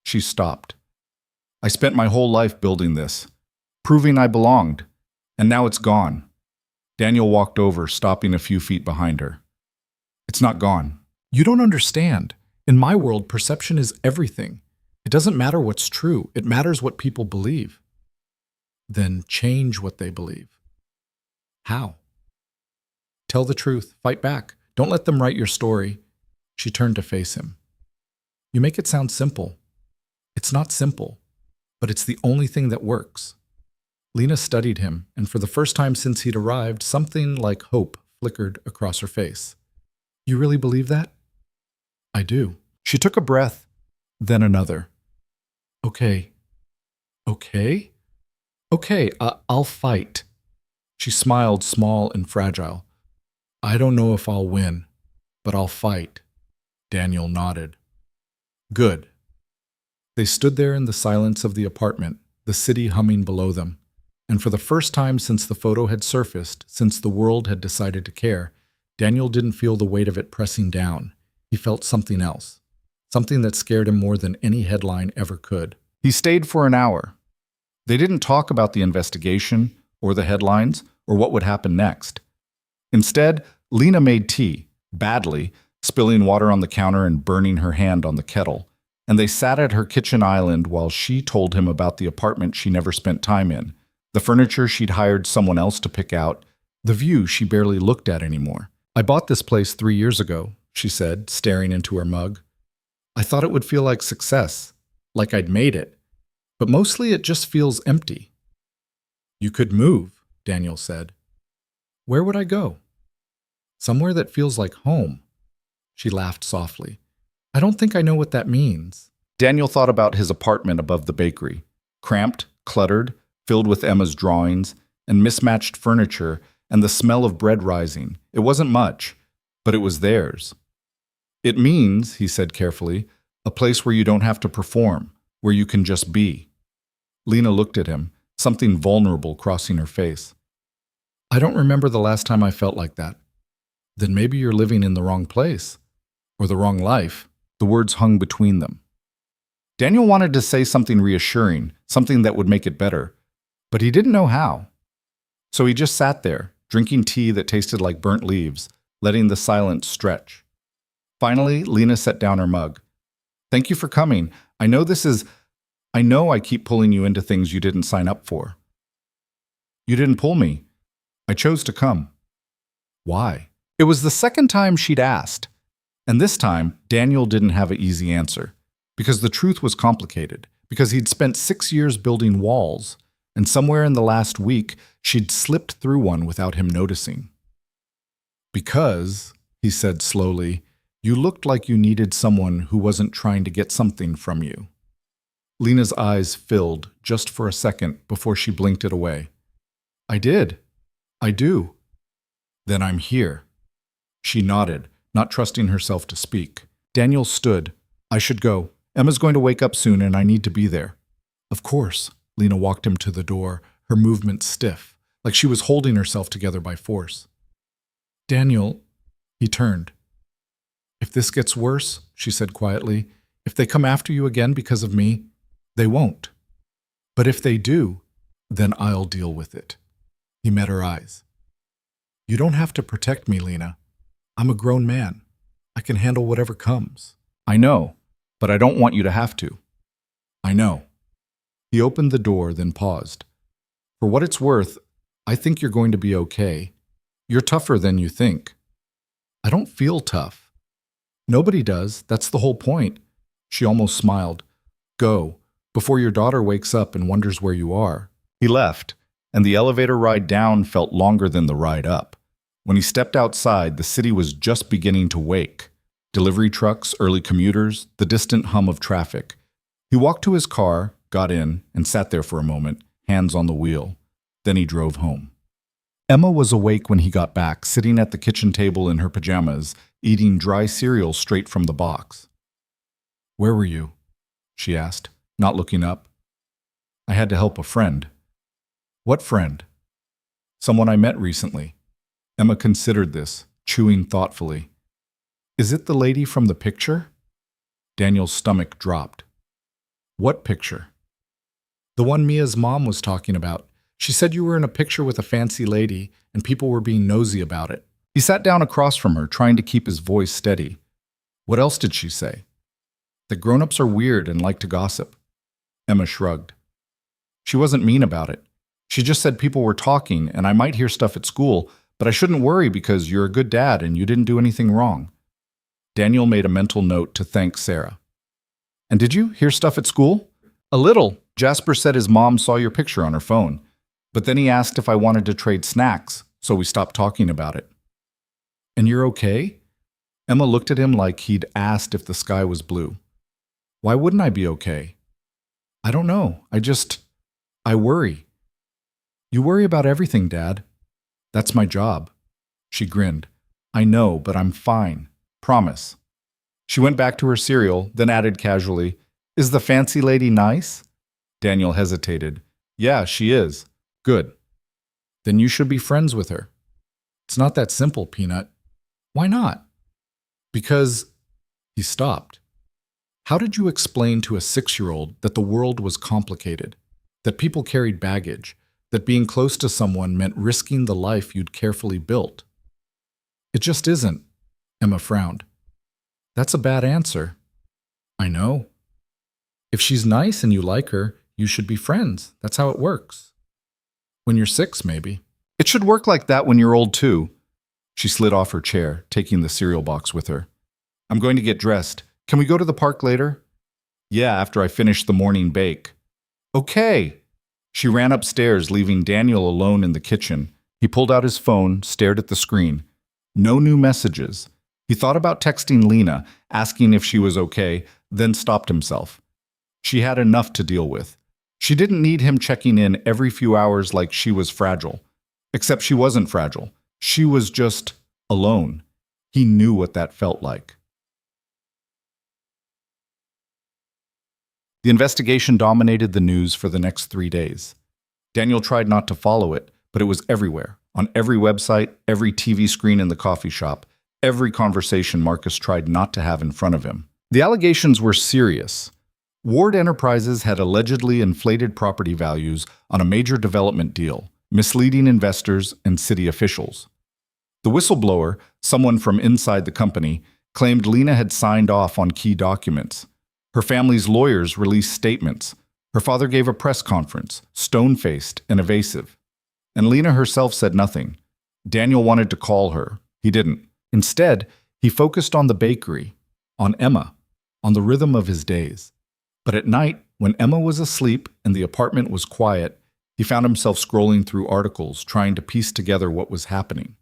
She stopped. "I spent my whole life building this, proving I belonged, and now it's gone." Daniel walked over, stopping a few feet behind her. "It's not gone." "You don't understand. In my world, perception is everything. It doesn't matter what's true. It matters what people believe." "Then change what they believe." "How?" "Tell the truth. Fight back. Don't let them write your story." She turned to face him. "You make it sound simple." "It's not simple, but it's the only thing that works." Lena studied him, and for the first time since he'd arrived, something like hope flickered across her face. "You really believe that?" "I do." She took a breath, then another. "Okay. Okay? Okay, I'll fight." She smiled, small and fragile. "I don't know if I'll win, but I'll fight." Daniel nodded. "Good." They stood there in the silence of the apartment, the city humming below them. And for the first time since the photo had surfaced, since the world had decided to care, Daniel didn't feel the weight of it pressing down. He felt something else, something that scared him more than any headline ever could. He stayed for an hour. They didn't talk about the investigation, or the headlines, or what would happen next. Instead, Lena made tea, badly, spilling water on the counter and burning her hand on the kettle. And they sat at her kitchen island while she told him about the apartment she never spent time in, the furniture she'd hired someone else to pick out, the view she barely looked at anymore. "I bought this place 3 years ago," she said, staring into her mug. "I thought it would feel like success, like I'd made it. But mostly it just feels empty." "You could move," Daniel said. "Where would I go?" "Somewhere that feels like home." She laughed softly. "I don't think I know what that means." Daniel thought about his apartment above the bakery, cramped, cluttered, filled with Emma's drawings, and mismatched furniture, and the smell of bread rising. It wasn't much, but it was theirs. "It means," he said carefully, "a place where you don't have to perform, where you can just be." Lena looked at him, something vulnerable crossing her face. "I don't remember the last time I felt like that." "Then maybe you're living in the wrong place, or the wrong life." The words hung between them. Daniel wanted to say something reassuring, something that would make it better, but he didn't know how. So he just sat there, drinking tea that tasted like burnt leaves, letting the silence stretch. Finally, Lena set down her mug. "Thank you for coming. I I know I keep pulling you into things you didn't sign up for. You didn't pull me. I chose to come. Why? It was the second time she'd asked. And this time, Daniel didn't have an easy answer. Because the truth was complicated. Because he'd spent 6 years building walls. And somewhere in the last week, she'd slipped through one without him noticing. Because, he said slowly, you looked like you needed someone who wasn't trying to get something from you. Lena's eyes filled just for a second before she blinked it away. I did. I do. Then I'm here. She nodded, not trusting herself to speak. Daniel stood. I should go. Emma's going to wake up soon and I need to be there. Of course. Lena walked him to the door, her movement stiff, like she was holding herself together by force. Daniel, he turned. If this gets worse, she said quietly, if they come after you again because of me, they won't. But if they do, then I'll deal with it. He met her eyes. You don't have to protect me, Lena. I'm a grown man. I can handle whatever comes. I know, but I don't want you to have to. I know. He opened the door, then paused. For what it's worth, I think you're going to be okay. You're tougher than you think. I don't feel tough. Nobody does. That's the whole point. She almost smiled. Go, before your daughter wakes up and wonders where you are. He left, and the elevator ride down felt longer than the ride up. When he stepped outside, the city was just beginning to wake. Delivery trucks, early commuters, the distant hum of traffic. He walked to his car, got in, and sat there for a moment, hands on the wheel. Then he drove home. Emma was awake when he got back, sitting at the kitchen table in her pajamas, eating dry cereal straight from the box. Where were you? She asked, not looking up. I had to help a friend. What friend? Someone I met recently. Emma considered this, chewing thoughtfully. Is it the lady from the picture? Daniel's stomach dropped. What picture? The one Mia's mom was talking about. She said you were in a picture with a fancy lady, and people were being nosy about it. He sat down across from her, trying to keep his voice steady. What else did she say? That grown-ups are weird and like to gossip. Emma shrugged. She wasn't mean about it. She just said people were talking, and I might hear stuff at school, but I shouldn't worry because you're a good dad and you didn't do anything wrong. Daniel made a mental note to thank Sarah. And did you hear stuff at school? A little. Jasper said his mom saw your picture on her phone. But then he asked if I wanted to trade snacks, so we stopped talking about it. And you're okay? Emma looked at him like he'd asked if the sky was blue. Why wouldn't I be okay? I don't know. I worry. You worry about everything, Dad. That's my job. She grinned. I know, but I'm fine. Promise. She went back to her cereal, then added casually, Is the fancy lady nice? Daniel hesitated. Yeah, she is. Good. Then you should be friends with her. It's not that simple, Peanut. Why not? Because... He stopped. How did you explain to a 6-year-old that the world was complicated, that people carried baggage, that being close to someone meant risking the life you'd carefully built? It just isn't. Emma frowned. That's a bad answer. I know. If she's nice and you like her, you should be friends. That's how it works. When you're 6, maybe. It should work like that when you're old, too. She slid off her chair, taking the cereal box with her. I'm going to get dressed. Can we go to the park later? Yeah, after I finish the morning bake. Okay. She ran upstairs, leaving Daniel alone in the kitchen. He pulled out his phone, stared at the screen. No new messages. He thought about texting Lena, asking if she was okay, then stopped himself. She had enough to deal with. She didn't need him checking in every few hours like she was fragile. Except she wasn't fragile. She was just alone. He knew what that felt like. The investigation dominated the news for the next 3 days. Daniel tried not to follow it, but it was everywhere, on every website, every TV screen in the coffee shop, every conversation Marcus tried not to have in front of him. The allegations were serious. Ward Enterprises had allegedly inflated property values on a major development deal, misleading investors and city officials. The whistleblower, someone from inside the company, claimed Lena had signed off on key documents. Her family's lawyers released statements. Her father gave a press conference, stone-faced and evasive. And Lena herself said nothing. Daniel wanted to call her. He didn't. Instead, he focused on the bakery, on Emma, on the rhythm of his days. But at night, when Emma was asleep and the apartment was quiet, he found himself scrolling through articles, trying to piece together what was happening.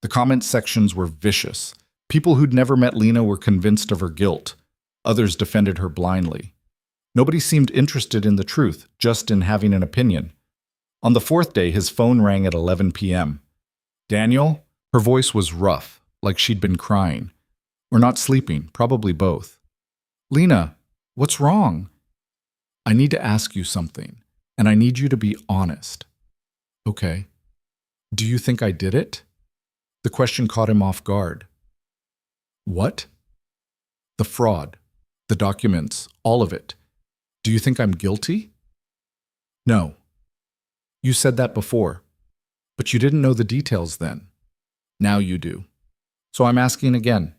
The comment sections were vicious. People who'd never met Lena were convinced of her guilt. Others defended her blindly. Nobody seemed interested in the truth, just in having an opinion. On the fourth day, his phone rang at 11 p.m. Daniel? Her voice was rough, like she'd been crying. Or not sleeping, probably both. Lena, what's wrong? I need to ask you something, and I need you to be honest. Okay. Do you think I did it? The question caught him off guard. What? The fraud, the documents, all of it. Do you think I'm guilty? No. You said that before, but you didn't know the details then. Now you do. So I'm asking again.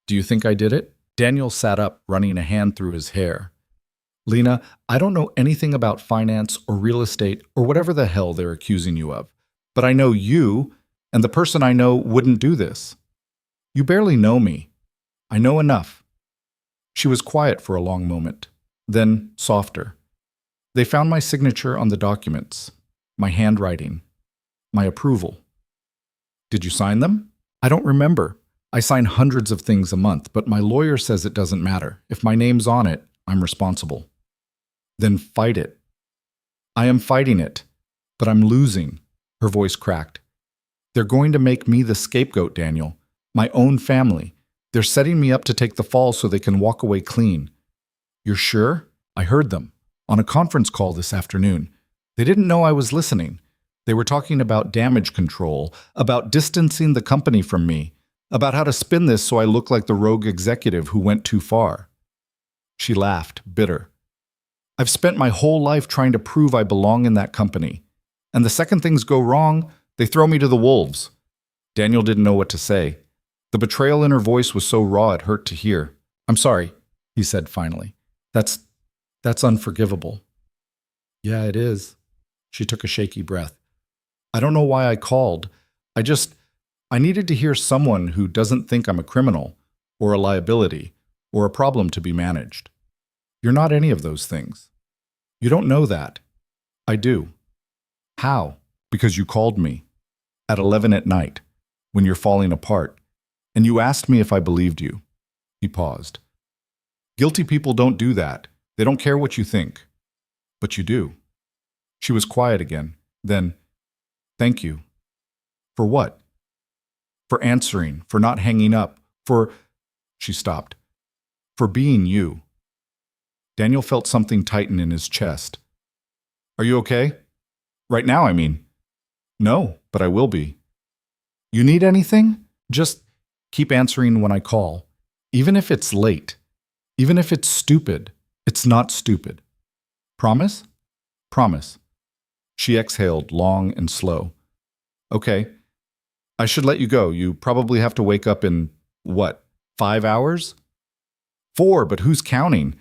Do you think I did it? Daniel sat up, running a hand through his hair. Lena, I don't know anything about finance or real estate or whatever the hell they're accusing you of, but I know you, and the person I know wouldn't do this. You barely know me. I know enough. She was quiet for a long moment, then softer. They found my signature on the documents, my handwriting, my approval. Did you sign them? I don't remember. I sign hundreds of things a month, but my lawyer says it doesn't matter. If my name's on it, I'm responsible. Then fight it. I am fighting it, but I'm losing. Her voice cracked. They're going to make me the scapegoat, Daniel. My own family. They're setting me up to take the fall so they can walk away clean. You're sure? I heard them on a conference call this afternoon. They didn't know I was listening. They were talking about damage control, about distancing the company from me, about how to spin this so I look like the rogue executive who went too far. She laughed, bitter. I've spent my whole life trying to prove I belong in that company. And the second things go wrong, they throw me to the wolves. Daniel didn't know what to say. The betrayal in her voice was so raw it hurt to hear. I'm sorry, he said finally. That's unforgivable. Yeah, it is. She took a shaky breath. I don't know why I called. I needed to hear someone who doesn't think I'm a criminal, or a liability, or a problem to be managed. You're not any of those things. You don't know that. I do. How? Because you called me. At 11 at night, when you're falling apart, and you asked me if I believed you. He paused. Guilty people don't do that. They don't care what you think. But you do. She was quiet again. Then, thank you. For what? For answering, for not hanging up, for... She stopped. For being you. Daniel felt something tighten in his chest. Are you okay? Right now, I mean. No, but I will be. You need anything? Just keep answering when I call. Even if it's late. Even if it's stupid. It's not stupid. Promise? Promise. She exhaled, long and slow. Okay. I should let you go. You probably have to wake up in, 5 hours? 4, but who's counting?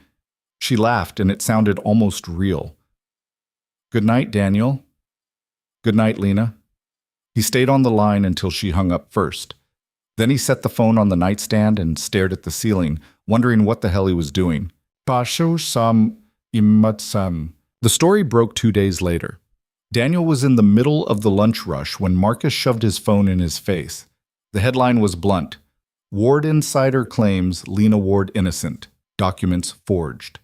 She laughed, and it sounded almost real. Good night, Daniel. Good night, Lena. He stayed on the line until she hung up first. Then he set the phone on the nightstand and stared at the ceiling, wondering what the hell he was doing. The story broke 2 days later. Daniel was in the middle of the lunch rush when Marcus shoved his phone in his face. The headline was blunt. Ward insider claims Lena Ward innocent. Documents forged.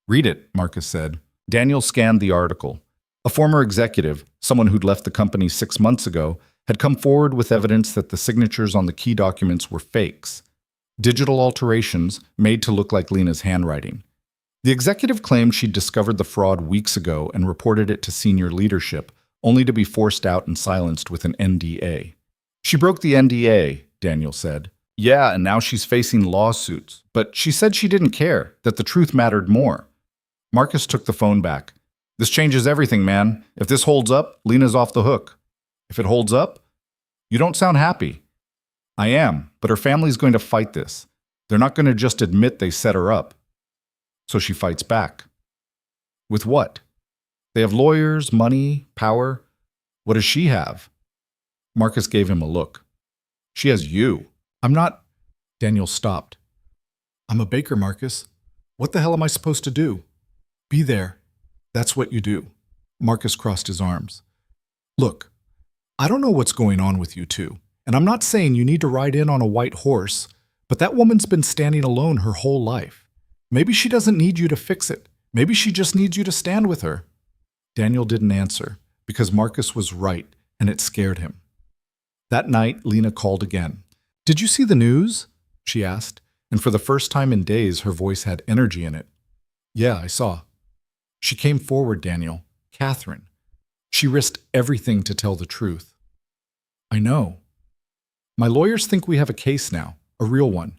Read it, Marcus said. Daniel scanned the article. A former executive, someone who'd left the company 6 months ago, had come forward with evidence that the signatures on the key documents were fakes. Digital alterations made to look like Lena's handwriting. The executive claimed she'd discovered the fraud weeks ago and reported it to senior leadership, only to be forced out and silenced with an NDA. She broke the NDA, Daniel said. Yeah, and now she's facing lawsuits. But she said she didn't care, that the truth mattered more. Marcus took the phone back. This changes everything, man. If this holds up, Lena's off the hook. If it holds up, you don't sound happy. I am, but her family's going to fight this. They're not going to just admit they set her up. So she fights back. With what? They have lawyers, money, power. What does she have? Marcus gave him a look. She has you. I'm not. Daniel stopped. I'm a baker, Marcus. What the hell am I supposed to do? Be there. That's what you do. Marcus crossed his arms. Look, I don't know what's going on with you two, and I'm not saying you need to ride in on a white horse, but that woman's been standing alone her whole life. Maybe she doesn't need you to fix it. Maybe she just needs you to stand with her. Daniel didn't answer because Marcus was right, and it scared him. That night, Lena called again. Did you see the news? She asked, and for the first time in days, her voice had energy in it. Yeah, I saw. She came forward, Daniel. Catherine. She risked everything to tell the truth. I know. My lawyers think we have a case now, a real one.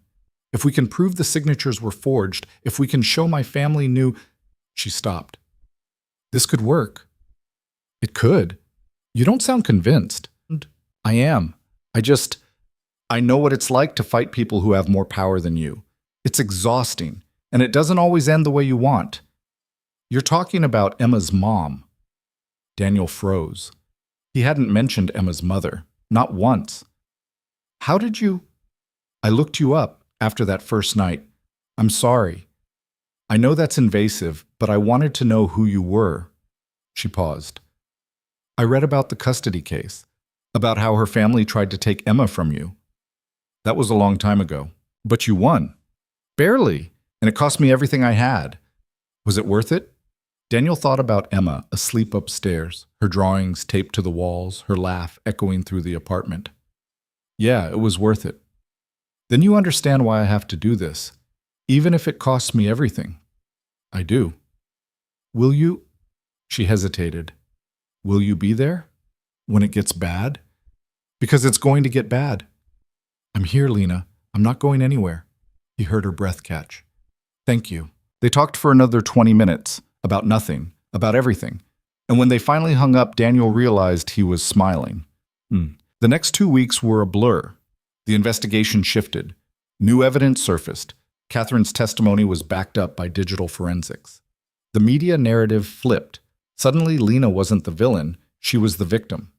If we can prove the signatures were forged, if we can show my family knew... She stopped. This could work. It could. You don't sound convinced. I am. I know what it's like to fight people who have more power than you. It's exhausting, and it doesn't always end the way you want. You're talking about Emma's mom. Daniel froze. He hadn't mentioned Emma's mother, not once. How did you... I looked you up after that first night. I'm sorry. I know that's invasive, but I wanted to know who you were. She paused. I read about the custody case, about how her family tried to take Emma from you. That was a long time ago. But you won. Barely. And it cost me everything I had. Was it worth it? Daniel thought about Emma asleep upstairs, her drawings taped to the walls, her laugh echoing through the apartment. Yeah, it was worth it. Then you understand why I have to do this, even if it costs me everything. I do. Will you? She hesitated. Will you be there? When it gets bad? Because it's going to get bad. I'm here, Lena. I'm not going anywhere. He heard her breath catch. Thank you. They talked for another 20 minutes, about nothing, about everything. And when they finally hung up, Daniel realized he was smiling. The next 2 weeks were a blur. The investigation shifted. New evidence surfaced. Catherine's testimony was backed up by digital forensics. The media narrative flipped. Suddenly, Lena wasn't the villain. She was the victim.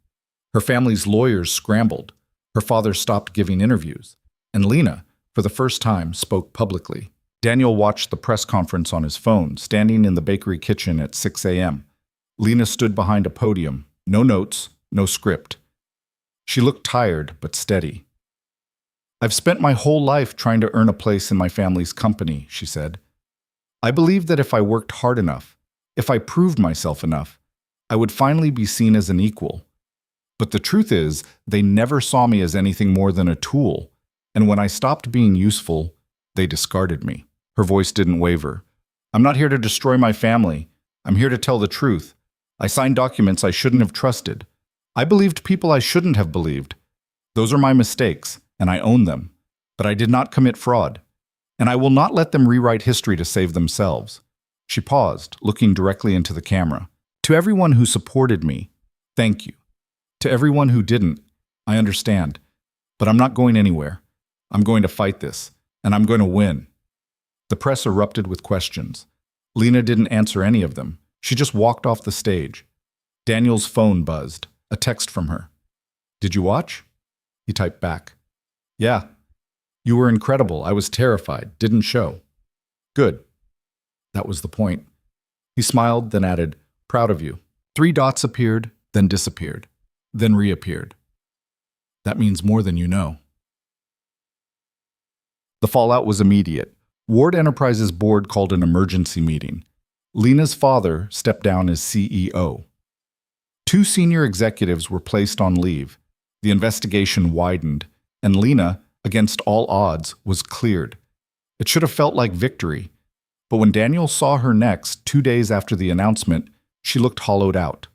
Her family's lawyers scrambled. Her father stopped giving interviews. And Lena, for the first time, spoke publicly. Daniel watched the press conference on his phone, standing in the bakery kitchen at 6 a.m. Lena stood behind a podium. No notes, no script. She looked tired but steady. I've spent my whole life trying to earn a place in my family's company, she said. I believed that if I worked hard enough, if I proved myself enough, I would finally be seen as an equal. But the truth is, they never saw me as anything more than a tool, and when I stopped being useful, they discarded me. Her voice didn't waver. I'm not here to destroy my family. I'm here to tell the truth. I signed documents I shouldn't have trusted. I believed people I shouldn't have believed. Those are my mistakes, and I own them. But I did not commit fraud. And I will not let them rewrite history to save themselves. She paused, looking directly into the camera. To everyone who supported me, thank you. To everyone who didn't, I understand. But I'm not going anywhere. I'm going to fight this, and I'm going to win. The press erupted with questions. Lena didn't answer any of them. She just walked off the stage. Daniel's phone buzzed. A text from her. Did you watch? He typed back. Yeah. You were incredible. I was terrified. Didn't show. Good. That was the point. He smiled, then added, proud of you. 3 dots appeared, then disappeared, then reappeared. That means more than you know. The fallout was immediate. Ward Enterprises board called an emergency meeting. Lena's father stepped down as CEO. 2 senior executives were placed on leave. The investigation widened, and Lena, against all odds, was cleared. It should have felt like victory. But when Daniel saw her next, 2 days after the announcement, she looked hollowed out.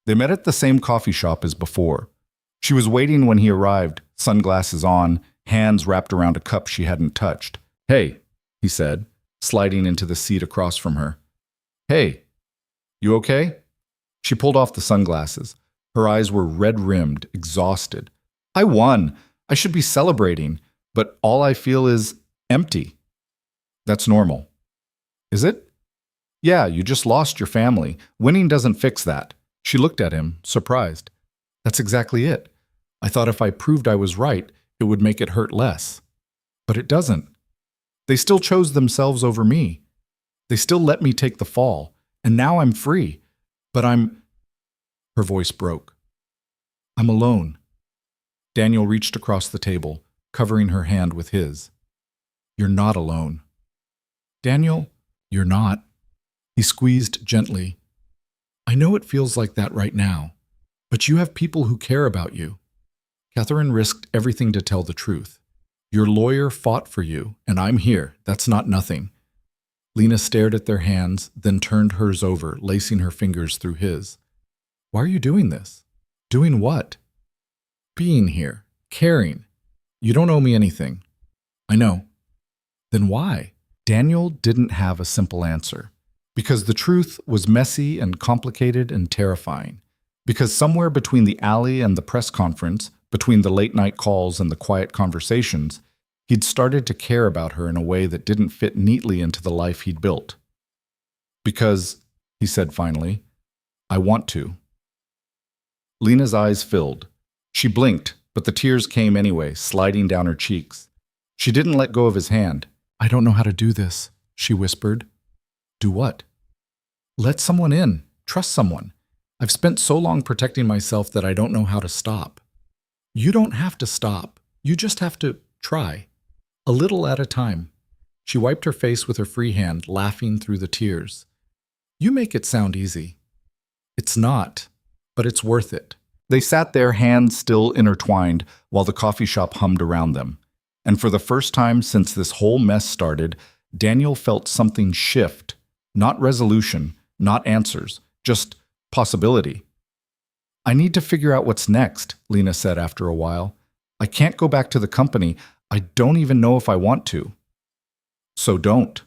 They met at the same coffee shop as before. She was waiting when he arrived, sunglasses on, hands wrapped around a cup she hadn't touched. Hey, he said, sliding into the seat across from her. Hey, you okay? She pulled off the sunglasses. Her eyes were red-rimmed, exhausted. I won. I should be celebrating, but all I feel is empty. That's normal. Is it? Yeah, you just lost your family. Winning doesn't fix that. She looked at him, surprised. That's exactly it. I thought if I proved I was right, it would make it hurt less. But it doesn't. They still chose themselves over me. They still let me take the fall, and now I'm free. But Her voice broke. I'm alone. Daniel reached across the table, covering her hand with his. You're not alone. Daniel, you're not. He squeezed gently. I know it feels like that right now, but you have people who care about you. Catherine risked everything to tell the truth. Your lawyer fought for you, and I'm here. That's not nothing. Lena stared at their hands, then turned hers over, lacing her fingers through his. Why are you doing this? Doing what? Being here. Caring. You don't owe me anything. I know. Then why? Daniel didn't have a simple answer. Because the truth was messy and complicated and terrifying. Because somewhere between the alley and the press conference, between the late-night calls and the quiet conversations, he'd started to care about her in a way that didn't fit neatly into the life he'd built. Because, he said finally, I want to. Lena's eyes filled. She blinked, but the tears came anyway, sliding down her cheeks. She didn't let go of his hand. I don't know how to do this, she whispered. Do what? Let someone in. Trust someone. I've spent so long protecting myself that I don't know how to stop. You don't have to stop. You just have to try. A little at a time. She wiped her face with her free hand, laughing through the tears. You make it sound easy. It's not, but it's worth it. They sat there, hands still intertwined, while the coffee shop hummed around them. And for the first time since this whole mess started, Daniel felt something shift. Not resolution, not answers, just possibility. I need to figure out what's next, Lena said after a while. I can't go back to the company. I don't even know if I want to. So don't.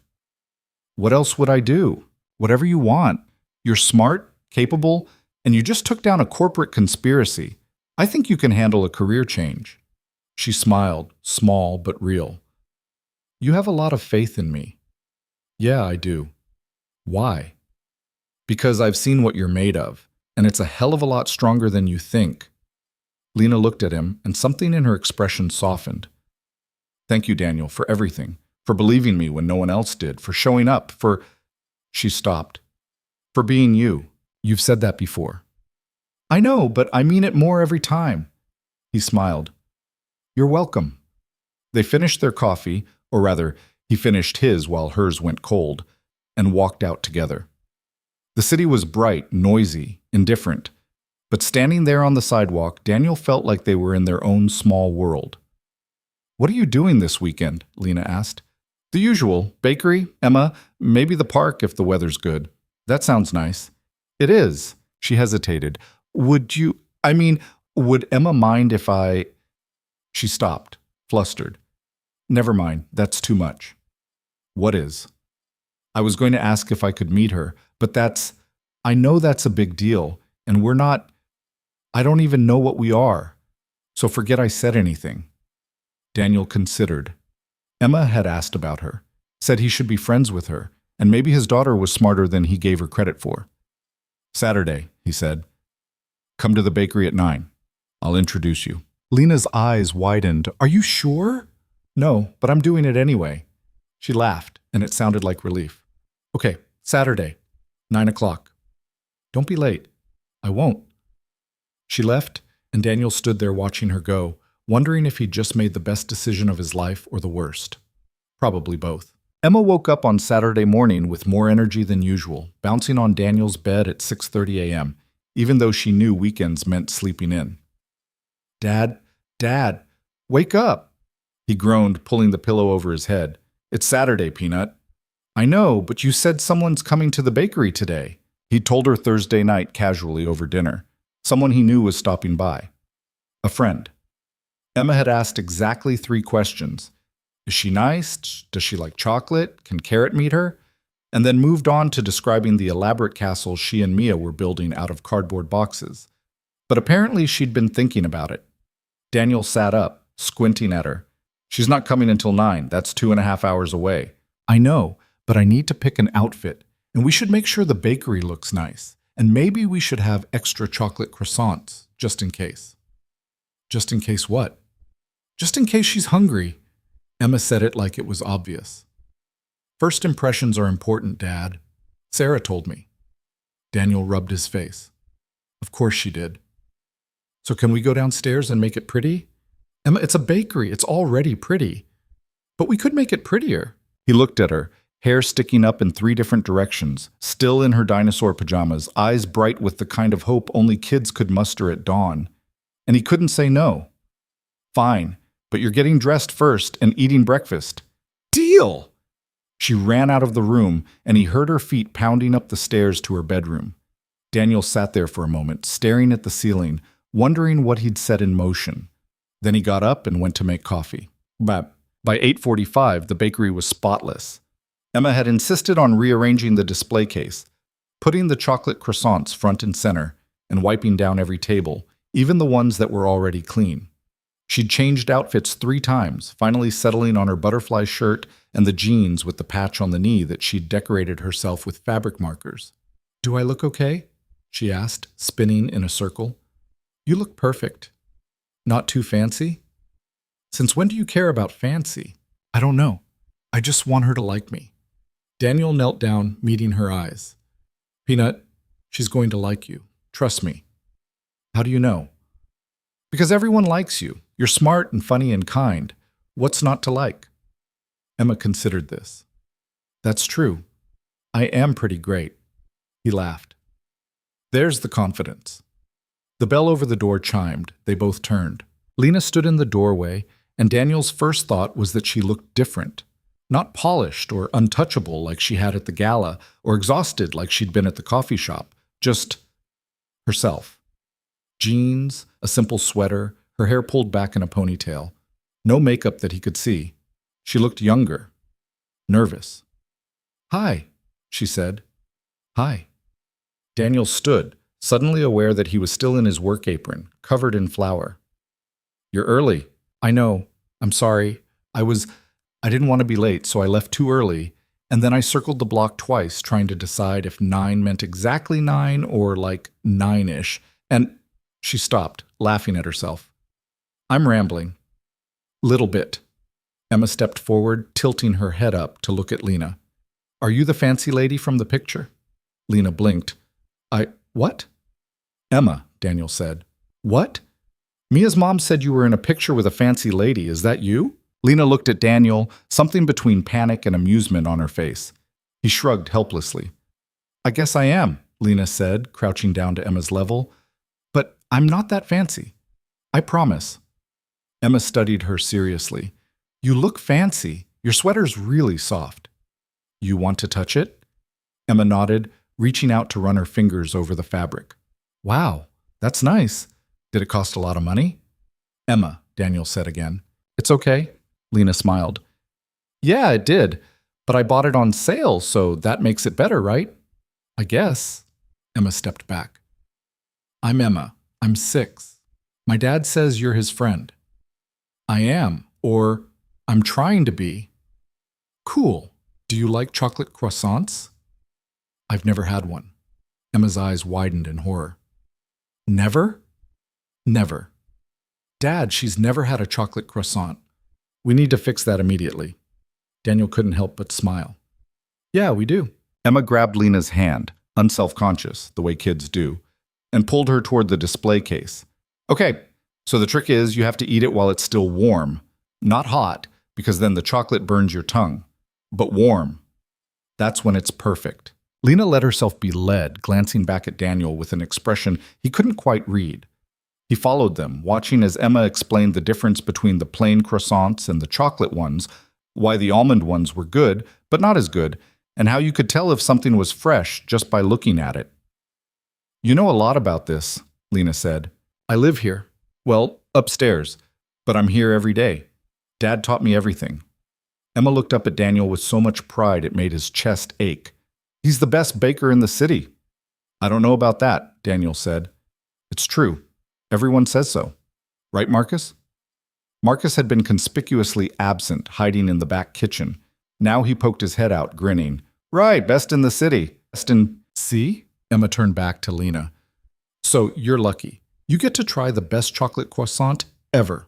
What else would I do? Whatever you want. You're smart, capable, and you just took down a corporate conspiracy. I think you can handle a career change. She smiled, small but real. You have a lot of faith in me. Yeah, I do. Why? Because I've seen what you're made of, and it's a hell of a lot stronger than you think. Lena looked at him, and something in her expression softened. Thank you, Daniel, for everything, for believing me when no one else did, for showing up, for... She stopped. For being you. You've said that before. I know, but I mean it more every time. He smiled. You're welcome. They finished their coffee, or rather, he finished his while hers went cold, and walked out together. The city was bright, noisy, indifferent, but standing there on the sidewalk, Daniel felt like they were in their own small world. What are you doing this weekend? Lena asked. The usual. Bakery, Emma, maybe the park if the weather's good. That sounds nice. It is. She hesitated. Would Emma mind if I... She stopped, flustered. Never mind, that's too much. What is? I was going to ask if I could meet her, but I know that's a big deal, and we're not... I don't even know what we are. So forget I said anything. Daniel considered. Emma had asked about her, said he should be friends with her, and maybe his daughter was smarter than he gave her credit for. Saturday, he said. Come to the bakery at 9. I'll introduce you. Lena's eyes widened. Are you sure? No, but I'm doing it anyway. She laughed, and it sounded like relief. Okay, Saturday, 9 o'clock. Don't be late. I won't. She left, and Daniel stood there watching her go, wondering if he'd just made the best decision of his life or the worst. Probably both. Emma woke up on Saturday morning with more energy than usual, bouncing on Daniel's bed at 6:30 a.m., even though she knew weekends meant sleeping in. Dad, wake up! He groaned, pulling the pillow over his head. It's Saturday, Peanut. I know, but you said someone's coming to the bakery today. He told her Thursday night casually over dinner. Someone he knew was stopping by. A friend. Emma had asked exactly 3 questions. Is she nice? Does she like chocolate? Can Carrot meet her? And then moved on to describing the elaborate castle she and Mia were building out of cardboard boxes. But apparently she'd been thinking about it. Daniel sat up, squinting at her. She's not coming until 9. That's 2.5 hours away. I know, but I need to pick an outfit. And we should make sure the bakery looks nice. And maybe we should have extra chocolate croissants, just in case. Just in case what? Just in case she's hungry. Emma said it like it was obvious. First impressions are important, Dad. Sarah told me. Daniel rubbed his face. Of course she did. So can we go downstairs and make it pretty? Emma, it's a bakery. It's already pretty. But we could make it prettier. He looked at her, hair sticking up in 3 different directions, still in her dinosaur pajamas, eyes bright with the kind of hope only kids could muster at dawn. And he couldn't say no. Fine, but you're getting dressed first and eating breakfast. Deal! She ran out of the room, and he heard her feet pounding up the stairs to her bedroom. Daniel sat there for a moment, staring at the ceiling, wondering what he'd set in motion. Then he got up and went to make coffee. By 8:45, the bakery was spotless. Emma had insisted on rearranging the display case, putting the chocolate croissants front and center, and wiping down every table, even the ones that were already clean. She'd changed outfits 3 times, finally settling on her butterfly shirt and the jeans with the patch on the knee that she'd decorated herself with fabric markers. Do I look okay? She asked, spinning in a circle. You look perfect. Not too fancy? Since when do you care about fancy? I don't know. I just want her to like me. Daniel knelt down, meeting her eyes. Peanut, she's going to like you. Trust me. How do you know? Because everyone likes you. You're smart and funny and kind. What's not to like? Emma considered this. That's true. I am pretty great. He laughed. There's the confidence. The bell over the door chimed. They both turned. Lena stood in the doorway, and Daniel's first thought was that she looked different. Not polished or untouchable like she had at the gala, or exhausted like she'd been at the coffee shop. Just herself. Jeans, a simple sweater, her hair pulled back in a ponytail. No makeup that he could see. She looked younger. Nervous. Hi, she said. Hi. Daniel stood, suddenly aware that he was still in his work apron, covered in flour. You're early. I know. I'm sorry. I didn't want to be late, so I left too early, and then I circled the block twice, trying to decide if 9 meant exactly 9 or like 9-ish, and she stopped, laughing at herself. I'm rambling. Little bit. Emma stepped forward, tilting her head up to look at Lena. Are you the fancy lady from the picture? Lena blinked. What? Emma, Daniel said. What? Mia's mom said you were in a picture with a fancy lady. Is that you? Lena looked at Daniel, something between panic and amusement on her face. He shrugged helplessly. I guess I am, Lena said, crouching down to Emma's level. But I'm not that fancy. I promise. Emma studied her seriously. You look fancy. Your sweater's really soft. You want to touch it? Emma nodded, reaching out to run her fingers over the fabric. Wow, that's nice. Did it cost a lot of money? Emma, Daniel said again. It's okay. Lena smiled. Yeah, it did. But I bought it on sale, so that makes it better, right? I guess. Emma stepped back. I'm Emma. I'm 6. My dad says you're his friend. I am, or I'm trying to be. Cool. Do you like chocolate croissants? I've never had one. Emma's eyes widened in horror. Never? Never. Dad, she's never had a chocolate croissant. We need to fix that immediately. Daniel couldn't help but smile. Yeah, we do. Emma grabbed Lena's hand, unselfconscious, the way kids do, and pulled her toward the display case. Okay, so the trick is you have to eat it while it's still warm. Not hot, because then the chocolate burns your tongue. But warm. That's when it's perfect. Lena let herself be led, glancing back at Daniel with an expression he couldn't quite read. He followed them, watching as Emma explained the difference between the plain croissants and the chocolate ones, why the almond ones were good, but not as good, and how you could tell if something was fresh just by looking at it. You know a lot about this, Lena said. I live here. Well, upstairs, but I'm here every day. Dad taught me everything. Emma looked up at Daniel with so much pride it made his chest ache. He's the best baker in the city. I don't know about that, Daniel said. It's true. Everyone says so. Right, Marcus? Marcus had been conspicuously absent, hiding in the back kitchen. Now he poked his head out, grinning. Right, best in the city. And see? Emma turned back to Lena. So you're lucky. You get to try the best chocolate croissant ever.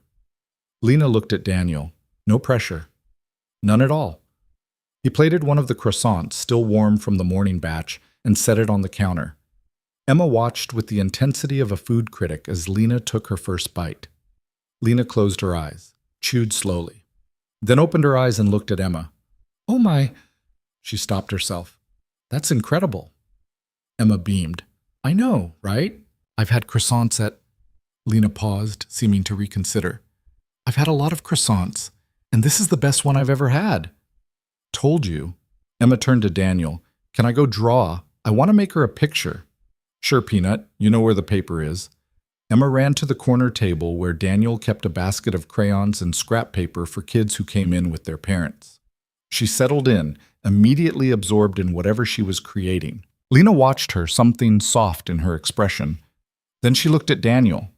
Lena looked at Daniel. No pressure. None at all. He plated one of the croissants, still warm from the morning batch, and set it on the counter. Emma watched with the intensity of a food critic as Lena took her first bite. Lena closed her eyes, chewed slowly, then opened her eyes and looked at Emma. Oh my, she stopped herself. That's incredible. Emma beamed. I know, right? I've had croissants at... Lena paused, seeming to reconsider. I've had a lot of croissants, and this is the best one I've ever had. Told you. Emma turned to Daniel. Can I go draw? I want to make her a picture. Sure, Peanut. You know where the paper is. Emma ran to the corner table where Daniel kept a basket of crayons and scrap paper for kids who came in with their parents. She settled in, immediately absorbed in whatever she was creating. Lena watched her, something soft in her expression. Then she looked at Daniel.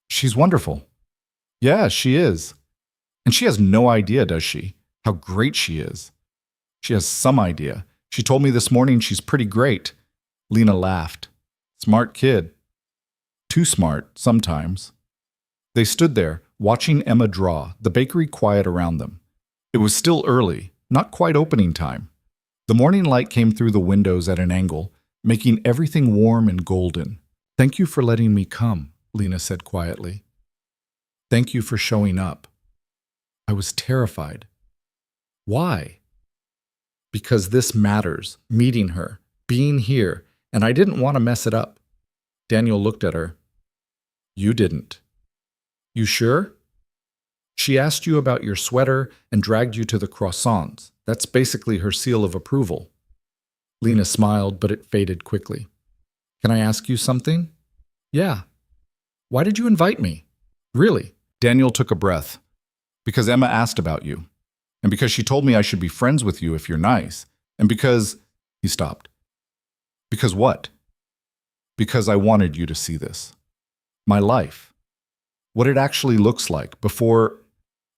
She's wonderful. Yeah, she is. And she has no idea, does she, how great she is. She has some idea. She told me this morning she's pretty great. Lena laughed. Smart kid. Too smart, sometimes. They stood there, watching Emma draw, the bakery quiet around them. It was still early, not quite opening time. The morning light came through the windows at an angle, making everything warm and golden. Thank you for letting me come, Lena said quietly. Thank you for showing up. I was terrified. Why? Because this matters, meeting her, being here, and I didn't want to mess it up. Daniel looked at her. You didn't. You sure? She asked you about your sweater and dragged you to the croissants. That's basically her seal of approval. Lena smiled, but it faded quickly. Can I ask you something? Yeah. Why did you invite me? Really? Daniel took a breath. Because Emma asked about you. And because she told me I should be friends with you if you're nice. And because... He stopped. Because what? Because I wanted you to see this. My life. What it actually looks like before...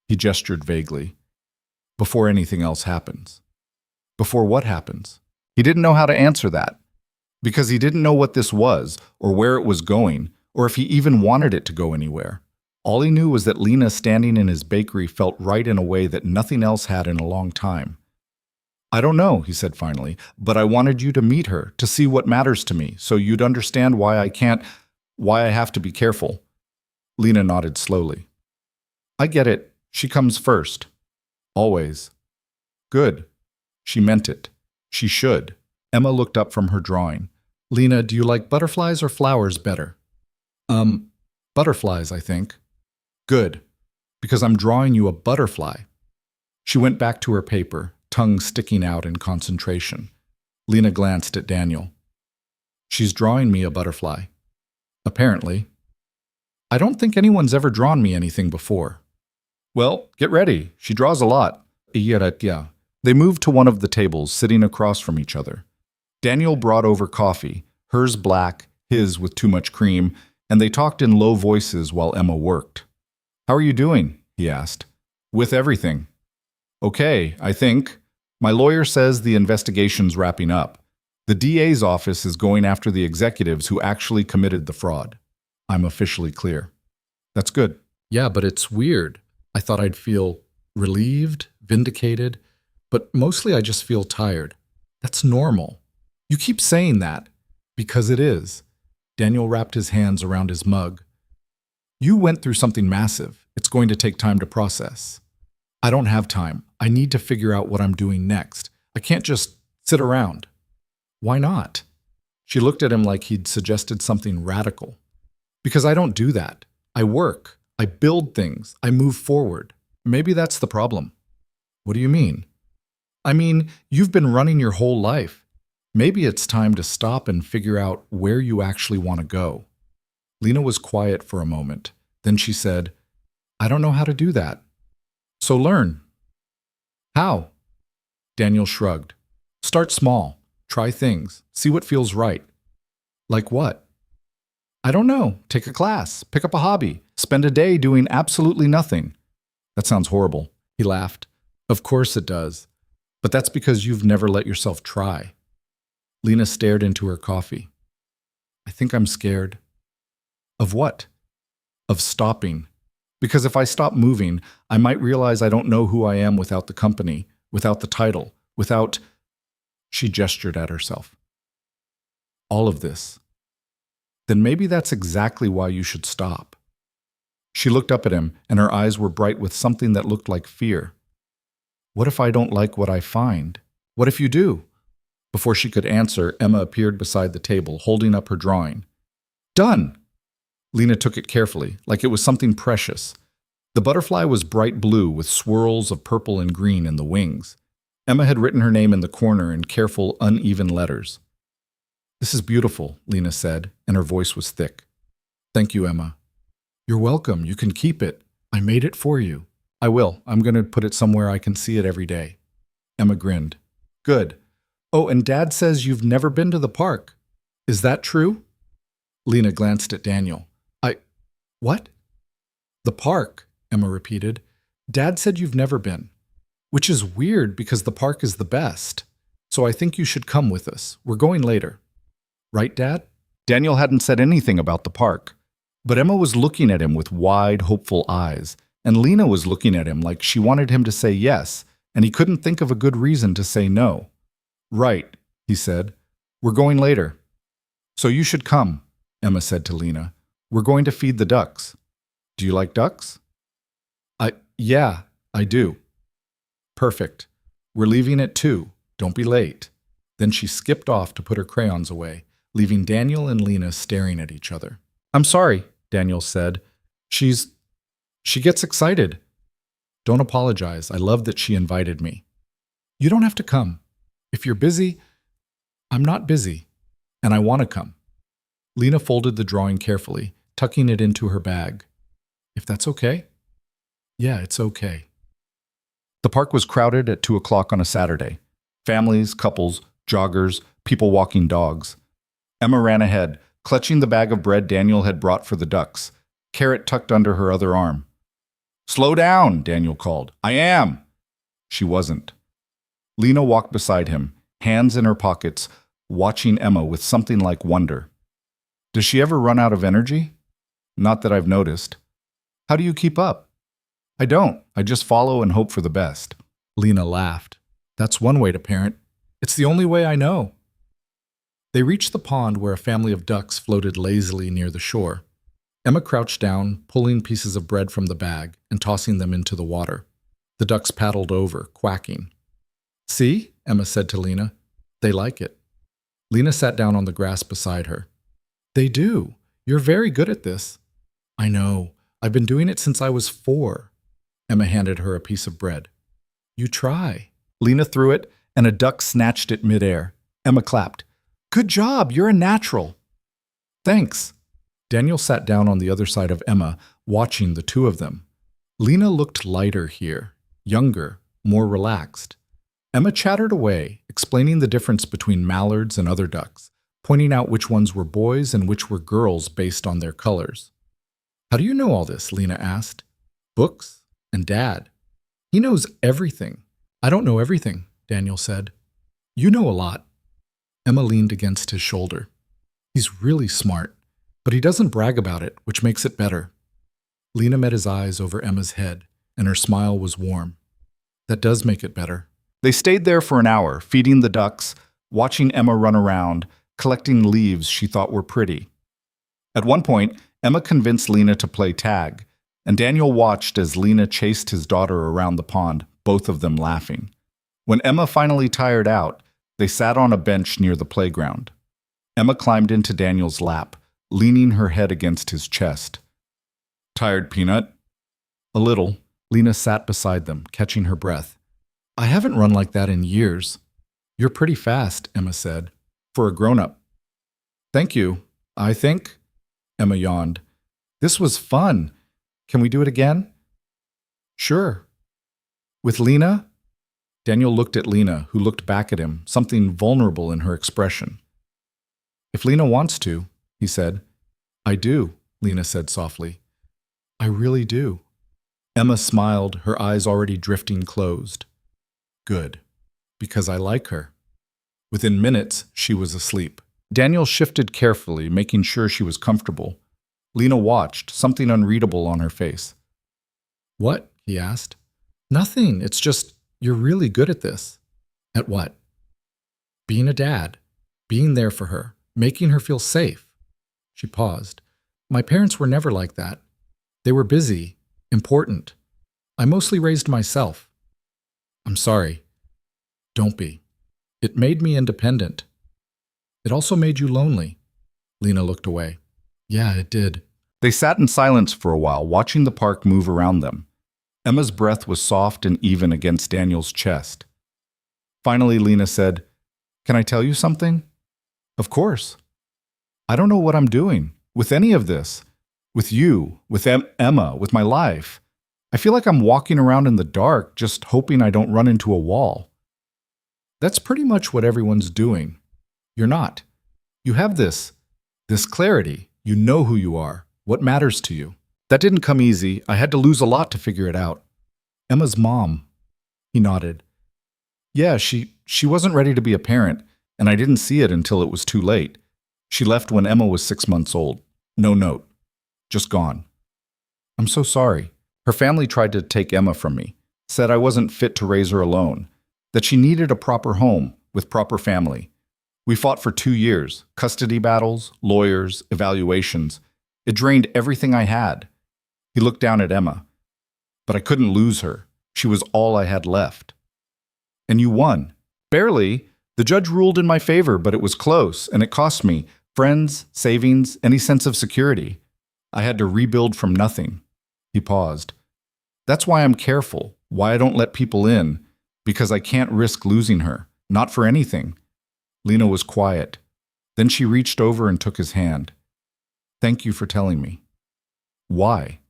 He gestured vaguely. Before anything else happens. Before what happens? He didn't know how to answer that. Because he didn't know what this was, or where it was going, or if he even wanted it to go anywhere. All he knew was that Lena standing in his bakery felt right in a way that nothing else had in a long time. I don't know, he said finally, but I wanted you to meet her, to see what matters to me, so you'd understand why I have to be careful. Lena nodded slowly. I get it. She comes first. Always. Good. She meant it. She should. Emma looked up from her drawing. Lena, do you like butterflies or flowers better? Butterflies, I think. Good. Because I'm drawing you a butterfly. She went back to her paper, tongue sticking out in concentration. Lena glanced at Daniel. She's drawing me a butterfly. Apparently. I don't think anyone's ever drawn me anything before. Well, get ready. She draws a lot. They moved to one of the tables, sitting across from each other. Daniel brought over coffee, hers black, his with too much cream, and they talked in low voices while Emma worked. How are you doing? He asked. With everything. Okay, I think. My lawyer says the investigation's wrapping up. The DA's office is going after the executives who actually committed the fraud. I'm officially clear. That's good. Yeah, but it's weird. I thought I'd feel relieved, vindicated, but mostly I just feel tired. That's normal. You keep saying that. Because it is. Daniel wrapped his hands around his mug. You went through something massive. It's going to take time to process. I don't have time. I need to figure out what I'm doing next. I can't just sit around. Why not? She looked at him like he'd suggested something radical. Because I don't do that. I work. I build things. I move forward. Maybe that's the problem. What do you mean? I mean, you've been running your whole life. Maybe it's time to stop and figure out where you actually want to go. Lena was quiet for a moment. Then she said, I don't know how to do that. So learn. How? Daniel shrugged. Start small. Try things. See what feels right. Like what? I don't know. Take a class. Pick up a hobby. Spend a day doing absolutely nothing. That sounds horrible. He laughed. Of course it does. But that's because you've never let yourself try. Lena stared into her coffee. I think I'm scared. Of what? Of stopping. Because if I stop moving, I might realize I don't know who I am without the company, without the title, without... She gestured at herself. All of this. Then maybe that's exactly why you should stop. She looked up at him, and her eyes were bright with something that looked like fear. What if I don't like what I find? What if you do? Before she could answer, Emma appeared beside the table, holding up her drawing. Done! Lena took it carefully, like it was something precious. The butterfly was bright blue with swirls of purple and green in the wings. Emma had written her name in the corner in careful, uneven letters. This is beautiful, Lena said, and her voice was thick. Thank you, Emma. You're welcome. You can keep it. I made it for you. I will. I'm going to put it somewhere I can see it every day. Emma grinned. Good. Oh, and Dad says you've never been to the park. Is that true? Lena glanced at Daniel. What? The park, Emma repeated. Dad said you've never been. Which is weird because the park is the best. So I think you should come with us. We're going later. Right, Dad? Daniel hadn't said anything about the park. But Emma was looking at him with wide, hopeful eyes, and Lena was looking at him like she wanted him to say yes, and he couldn't think of a good reason to say no. Right, he said. We're going later. So you should come, Emma said to Lena. We're going to feed the ducks. Do you like ducks? Yeah, I do. Perfect. We're leaving at 2. Don't be late. Then she skipped off to put her crayons away, leaving Daniel and Lena staring at each other. I'm sorry, Daniel said. She gets excited. Don't apologize. I love that she invited me. You don't have to come. If you're busy, I'm not busy, and I want to come. Lena folded the drawing carefully, tucking it into her bag. If that's okay? Yeah, it's okay. The park was crowded at 2 o'clock on a Saturday. Families, couples, joggers, people walking dogs. Emma ran ahead, clutching the bag of bread Daniel had brought for the ducks, carrot tucked under her other arm. Slow down, Daniel called. I am. She wasn't. Lena walked beside him, hands in her pockets, watching Emma with something like wonder. Does she ever run out of energy? Not that I've noticed. How do you keep up? I don't. I just follow and hope for the best. Lena laughed. That's one way to parent. It's the only way I know. They reached the pond where a family of ducks floated lazily near the shore. Emma crouched down, pulling pieces of bread from the bag and tossing them into the water. The ducks paddled over, quacking. See, Emma said to Lena. They like it. Lena sat down on the grass beside her. They do. You're very good at this. I know. I've been doing it since I was 4. Emma handed her a piece of bread. You try. Lena threw it, and a duck snatched it midair. Emma clapped. Good job. You're a natural. Thanks. Daniel sat down on the other side of Emma, watching the two of them. Lena looked lighter here, younger, more relaxed. Emma chattered away, explaining the difference between mallards and other ducks, pointing out which ones were boys and which were girls based on their colors. How do you know all this? Lena asked. Books and Dad. He knows everything. I don't know everything, Daniel said. You know a lot. Emma leaned against his shoulder. He's really smart, but he doesn't brag about it, which makes it better. Lena met his eyes over Emma's head, and her smile was warm. That does make it better. They stayed there for an hour, feeding the ducks, watching Emma run around, collecting leaves she thought were pretty. At one point, Emma convinced Lena to play tag, and Daniel watched as Lena chased his daughter around the pond, both of them laughing. When Emma finally tired out, they sat on a bench near the playground. Emma climbed into Daniel's lap, leaning her head against his chest. Tired, Peanut? A little. Lena sat beside them, catching her breath. I haven't run like that in years. You're pretty fast, Emma said, for a grown-up. Thank you, I think. Emma yawned. This was fun. Can we do it again? Sure. With Lena? Daniel looked at Lena, who looked back at him, something vulnerable in her expression. If Lena wants to, he said. I do, Lena said softly. I really do. Emma smiled, her eyes already drifting closed. Good, because I like her. Within minutes, she was asleep. Daniel shifted carefully, making sure she was comfortable. Lena watched, something unreadable on her face. "What?" he asked. "Nothing. It's just, you're really good at this." "At what?" "Being a dad. Being there for her. Making her feel safe." She paused. "My parents were never like that. They were busy, important. I mostly raised myself." "I'm sorry." "Don't be. It made me independent." "It also made you lonely." Lena looked away. "Yeah, it did." They sat in silence for a while, watching the park move around them. Emma's breath was soft and even against Daniel's chest. Finally, Lena said, "Can I tell you something?" "Of course." "I don't know what I'm doing with any of this. With you, with Emma, with my life. I feel like I'm walking around in the dark, just hoping I don't run into a wall." "That's pretty much what everyone's doing. You're not. You have this clarity. You know who you are, what matters to you." "That didn't come easy. I had to lose a lot to figure it out." "Emma's mom." He nodded. "Yeah, she wasn't ready to be a parent, and I didn't see it until it was too late. She left when Emma was 6 months old. No note. Just gone." "I'm so sorry." "Her family tried to take Emma from me, said I wasn't fit to raise her alone, that she needed a proper home with proper family. We fought for 2 years, custody battles, lawyers, evaluations. It drained everything I had." He looked down at Emma. "But I couldn't lose her. She was all I had left." "And you won." "Barely. The judge ruled in my favor, but it was close, and it cost me friends, savings, any sense of security. I had to rebuild from nothing." He paused. "That's why I'm careful, why I don't let people in, because I can't risk losing her, not for anything." Lena was quiet. Then she reached over and took his hand. "Thank you for telling me." "Why?"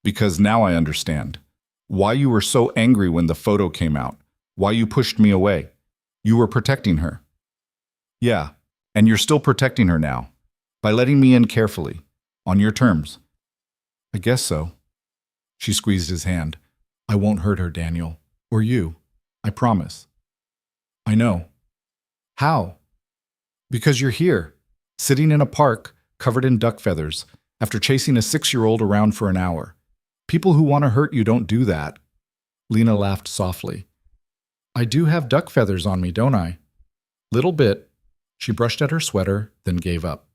"Because now I understand. Why you were so angry when the photo came out. Why you pushed me away. You were protecting her." "Yeah, and you're still protecting her now, by letting me in carefully, on your terms." "I guess so." She squeezed his hand. "I won't hurt her, Daniel. Or you. I promise." "I know." "How?" "Because you're here, sitting in a park, covered in duck feathers, after chasing a 6-year-old around for an hour. People who want to hurt you don't do that." Lena laughed softly. "I do have duck feathers on me, don't I?" "Little bit." She brushed at her sweater, then gave up.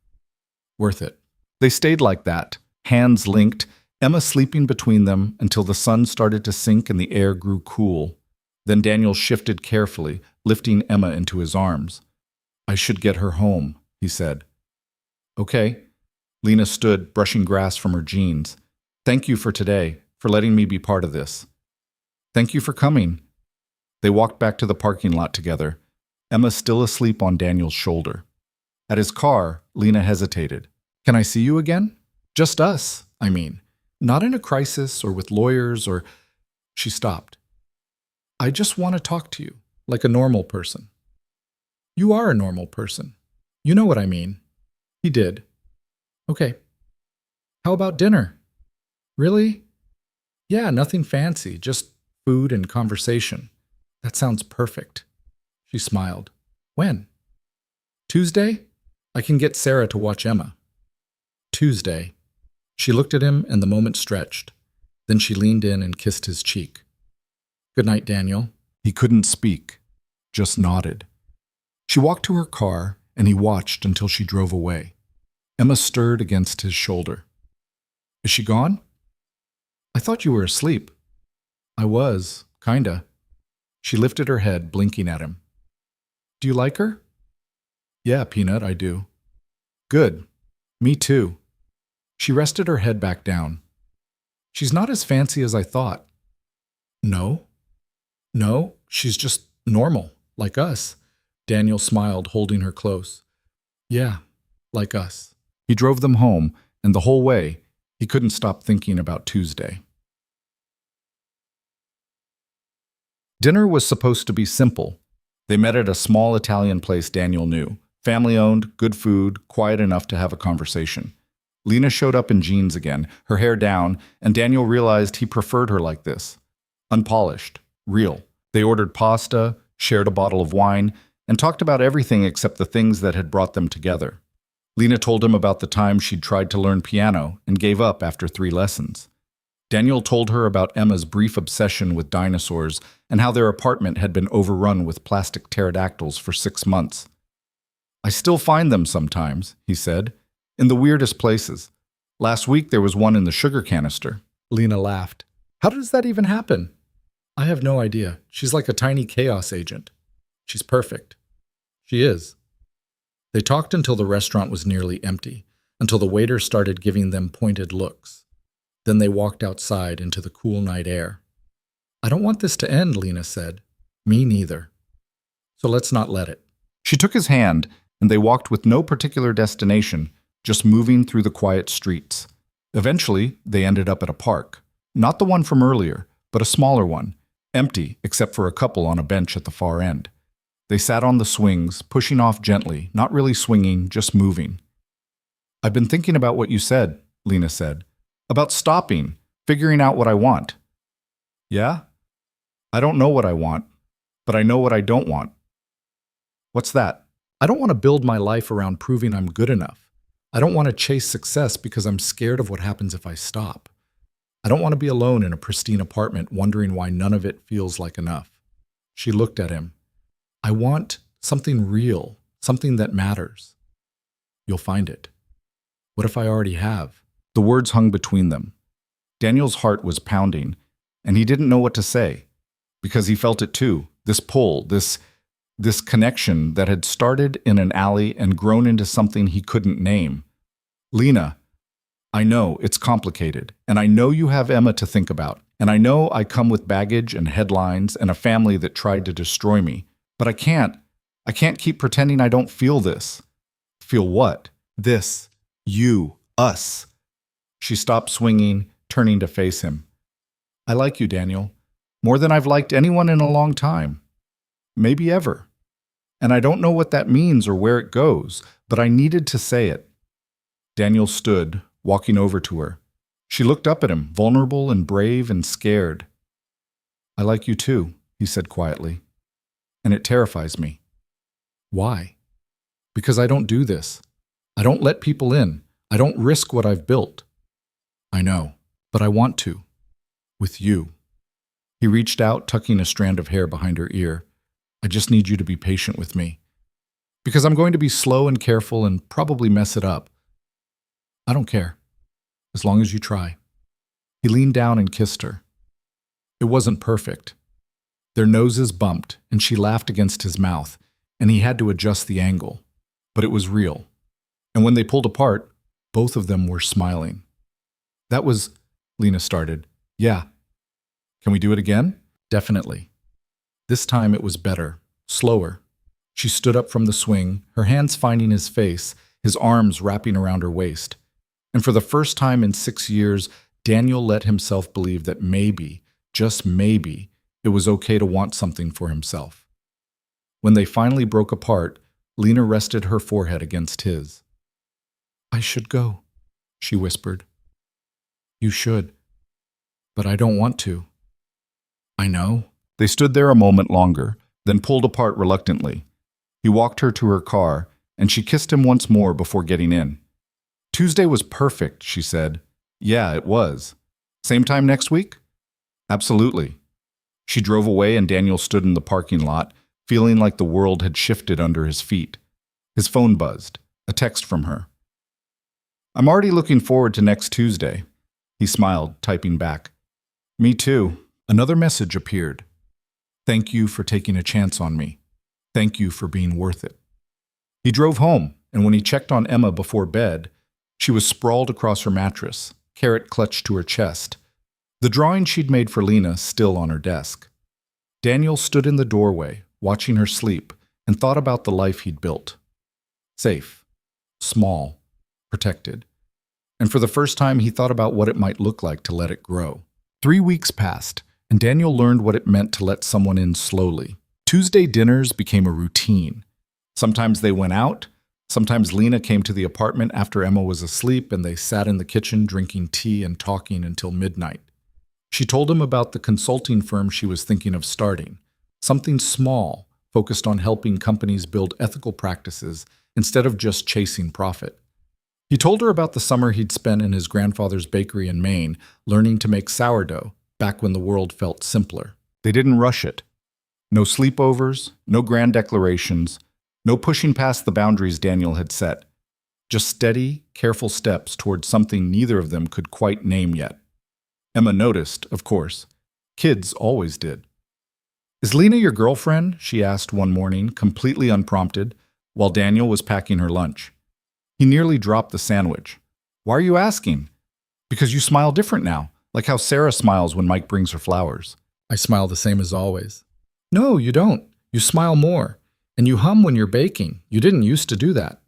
"Worth it." They stayed like that, hands linked, Emma sleeping between them until the sun started to sink and the air grew cool. Then Daniel shifted carefully, lifting Emma into his arms. "I should get her home," he said. "Okay." Lena stood, brushing grass from her jeans. "Thank you for today, for letting me be part of this." "Thank you for coming." They walked back to the parking lot together, Emma still asleep on Daniel's shoulder. At his car, Lena hesitated. "Can I see you again? Just us, I mean. Not in a crisis or with lawyers or—" She stopped. "I just want to talk to you, like a normal person." "You are a normal person. You know what I mean." He did. "Okay. How about dinner?" "Really?" "Yeah, nothing fancy, just food and conversation." "That sounds perfect." She smiled. "When?" "Tuesday? I can get Sarah to watch Emma." "Tuesday." She looked at him and the moment stretched. Then she leaned in and kissed his cheek. "Good night, Daniel." He couldn't speak, just nodded. She walked to her car and he watched until she drove away. Emma stirred against his shoulder. "Is she gone?" "I thought you were asleep." "I was, kinda." She lifted her head, blinking at him. "Do you like her?" "Yeah, Peanut, I do." "Good. Me too." She rested her head back down. "She's not as fancy as I thought." "No?" "No, she's just normal, like us." Daniel smiled, holding her close. "Yeah, like us." He drove them home, and the whole way, he couldn't stop thinking about Tuesday. Dinner was supposed to be simple. They met at a small Italian place Daniel knew. Family-owned, good food, quiet enough to have a conversation. Lena showed up in jeans again, her hair down, and Daniel realized he preferred her like this. Unpolished, real. They ordered pasta, shared a bottle of wine, and talked about everything except the things that had brought them together. Lena told him about the time she'd tried to learn piano and gave up after 3 lessons. Daniel told her about Emma's brief obsession with dinosaurs and how their apartment had been overrun with plastic pterodactyls for 6 months. "I still find them sometimes," he said, "in the weirdest places. Last week there was one in the sugar canister." Lena laughed. "How does that even happen?" "I have no idea. She's like a tiny chaos agent. She's perfect." "She is." They talked until the restaurant was nearly empty, until the waiter started giving them pointed looks. Then they walked outside into the cool night air. "I don't want this to end," Lena said. "Me neither. So let's not let it." She took his hand, and they walked with no particular destination, just moving through the quiet streets. Eventually, they ended up at a park. Not the one from earlier, but a smaller one, empty except for a couple on a bench at the far end. They sat on the swings, pushing off gently, not really swinging, just moving. "I've been thinking about what you said," Lena said. "About stopping, figuring out what I want." "Yeah? I don't know what I want, but I know what I don't want." "What's that?" "I don't want to build my life around proving I'm good enough. I don't want to chase success because I'm scared of what happens if I stop. I don't want to be alone in a pristine apartment wondering why none of it feels like enough." She looked at him. "I want something real, something that matters." "You'll find it." "What if I already have?" The words hung between them. Daniel's heart was pounding, and he didn't know what to say, because he felt it too, this pull, this connection that had started in an alley and grown into something he couldn't name. "Lena, I know it's complicated, and I know you have Emma to think about, and I know I come with baggage and headlines and a family that tried to destroy me, but I can't keep pretending I don't feel this." "Feel what?" "This. You. Us." She stopped swinging, turning to face him. "I like you, Daniel, more than I've liked anyone in a long time. Maybe ever. And I don't know what that means or where it goes, but I needed to say it." Daniel stood, walking over to her. She looked up at him, vulnerable and brave and scared. "I like you too," he said quietly. "And it terrifies me." "Why?" "Because I don't do this. I don't let people in. I don't risk what I've built." "I know, but I want to. With you." He reached out, tucking a strand of hair behind her ear. "I just need you to be patient with me. Because I'm going to be slow and careful and probably mess it up. I don't care, as long as you try." He leaned down and kissed her. It wasn't perfect. Their noses bumped, and she laughed against his mouth, and he had to adjust the angle. But it was real. And when they pulled apart, both of them were smiling. "That was," Lena started. "Yeah. Can we do it again?" "Definitely." This time it was better, slower. She stood up from the swing, her hands finding his face, his arms wrapping around her waist. And for the first time in 6 years, Daniel let himself believe that maybe, just maybe, it was okay to want something for himself. When they finally broke apart, Lena rested her forehead against his. "I should go," she whispered. "You should. But I don't want to." "I know." They stood there a moment longer, then pulled apart reluctantly. He walked her to her car, and she kissed him once more before getting in. "Tuesday was perfect," she said. "Yeah, it was. Same time next week?" "Absolutely." She drove away, and Daniel stood in the parking lot, feeling like the world had shifted under his feet. His phone buzzed, a text from her. "I'm already looking forward to next Tuesday." He smiled, typing back. "Me too." Another message appeared. "Thank you for taking a chance on me. Thank you for being worth it." He drove home, and when he checked on Emma before bed, she was sprawled across her mattress, carrot clutched to her chest, the drawing she'd made for Lena still on her desk. Daniel stood in the doorway, watching her sleep, and thought about the life he'd built. Safe, small, protected. And for the first time, he thought about what it might look like to let it grow. 3 weeks passed, and Daniel learned what it meant to let someone in slowly. Tuesday dinners became a routine. Sometimes they went out. Sometimes Lena came to the apartment after Emma was asleep, and they sat in the kitchen drinking tea and talking until midnight. She told him about the consulting firm she was thinking of starting. Something small, focused on helping companies build ethical practices instead of just chasing profit. He told her about the summer he'd spent in his grandfather's bakery in Maine, learning to make sourdough, back when the world felt simpler. They didn't rush it. No sleepovers, no grand declarations, no pushing past the boundaries Daniel had set. Just steady, careful steps towards something neither of them could quite name yet. Emma noticed, of course. Kids always did. "Is Lena your girlfriend?" she asked one morning, completely unprompted, while Daniel was packing her lunch. He nearly dropped the sandwich. "Why are you asking?" "Because you smile different now, like how Sarah smiles when Mike brings her flowers." "I smile the same as always." "No, you don't. You smile more. And you hum when you're baking. You didn't used to do that."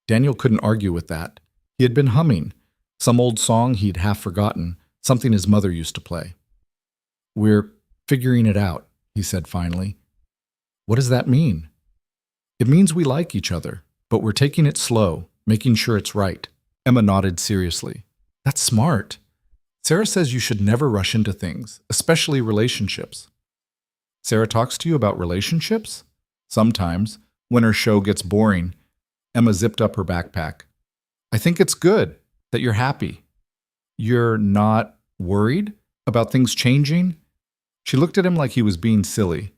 Daniel couldn't argue with that. He had been humming, some old song he'd half forgotten, something his mother used to play. "We're figuring it out," he said finally. "What does that mean?" "It means we like each other, but we're taking it slow, making sure it's right." Emma nodded seriously. "That's smart. Sarah says you should never rush into things, especially relationships." "Sarah talks to you about relationships?" "Sometimes, when her show gets boring." Emma zipped up her backpack. "I think it's good that you're happy." "You're not worried about things changing?" She looked at him like he was being silly.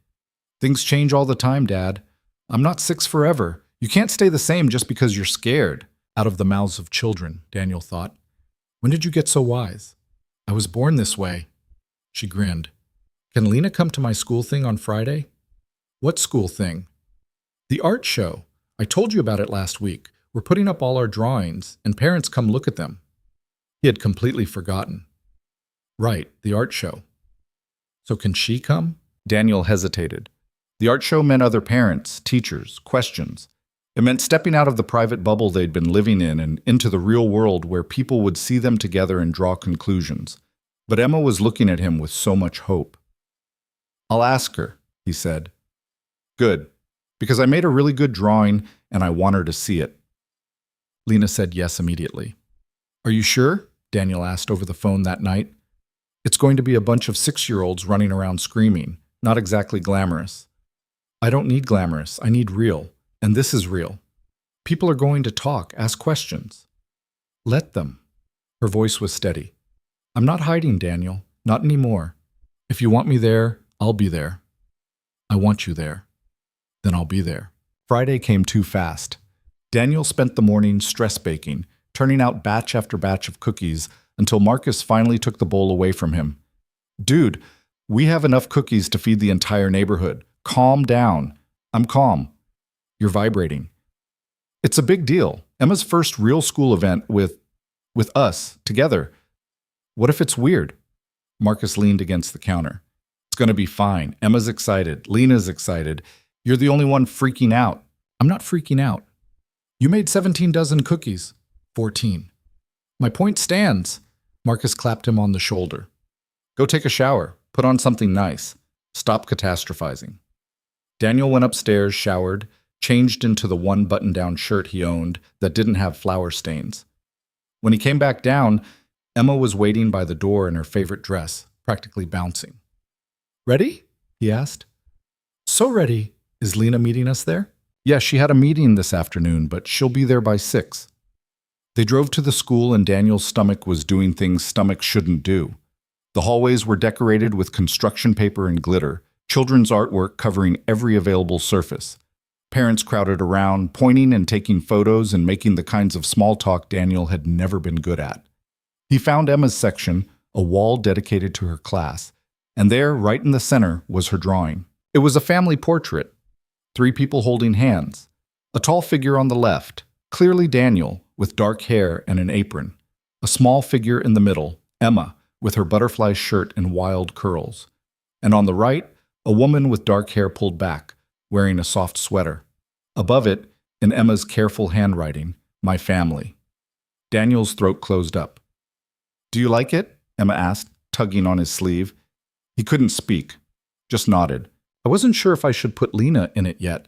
"Things change all the time, Dad. I'm not 6 forever. You can't stay the same just because you're scared." Out of the mouths of children, Daniel thought. "When did you get so wise?" "I was born this way." She grinned. "Can Lena come to my school thing on Friday?" "What school thing?" "The art show. I told you about it last week. We're putting up all our drawings, and parents come look at them." He had completely forgotten. "Right, the art show. So can she come?" Daniel hesitated. The art show meant other parents, teachers, questions. It meant stepping out of the private bubble they'd been living in and into the real world where people would see them together and draw conclusions. But Emma was looking at him with so much hope. "I'll ask her," he said. "Good, because I made a really good drawing and I want her to see it." Lena said yes immediately. "Are you sure?" Daniel asked over the phone that night. "It's going to be a bunch of 6-year-olds running around screaming, not exactly glamorous." "I don't need glamorous, I need real, and this is real. People are going to talk, ask questions." "Let them." Her voice was steady. "I'm not hiding, Daniel, not anymore. If you want me there, I'll be there. I want you there. Then I'll be there." Friday came too fast. Daniel spent the morning stress baking, turning out batch after batch of cookies until Marcus finally took the bowl away from him. "Dude, we have enough cookies to feed the entire neighborhood. Calm down." "I'm calm." "You're vibrating." "It's a big deal. Emma's first real school event with us, together. What if it's weird?" Marcus leaned against the counter. "It's going to be fine. Emma's excited. Lena's excited. You're the only one freaking out." "I'm not freaking out. You made 17 dozen cookies." 14. "My point stands." Marcus clapped him on the shoulder. "Go take a shower. Put on something nice. Stop catastrophizing." Daniel went upstairs, showered, changed into the one button-down shirt he owned that didn't have flower stains. When he came back down, Emma was waiting by the door in her favorite dress, practically bouncing. "Ready?" he asked. "So ready. Is Lena meeting us there?" "Yeah, she had a meeting this afternoon, but she'll be there by 6. They drove to the school and Daniel's stomach was doing things stomachs shouldn't do. The hallways were decorated with construction paper and glitter, children's artwork covering every available surface. Parents crowded around, pointing and taking photos and making the kinds of small talk Daniel had never been good at. He found Emma's section, a wall dedicated to her class, and there, right in the center, was her drawing. It was a family portrait, 3 people holding hands. A tall figure on the left, clearly Daniel, with dark hair and an apron. A small figure in the middle, Emma, with her butterfly shirt and wild curls. And on the right, a woman with dark hair pulled back, wearing a soft sweater. Above it, in Emma's careful handwriting, "My family." Daniel's throat closed up. "Do you like it?" Emma asked, tugging on his sleeve. He couldn't speak, just nodded. "I wasn't sure if I should put Lena in it yet,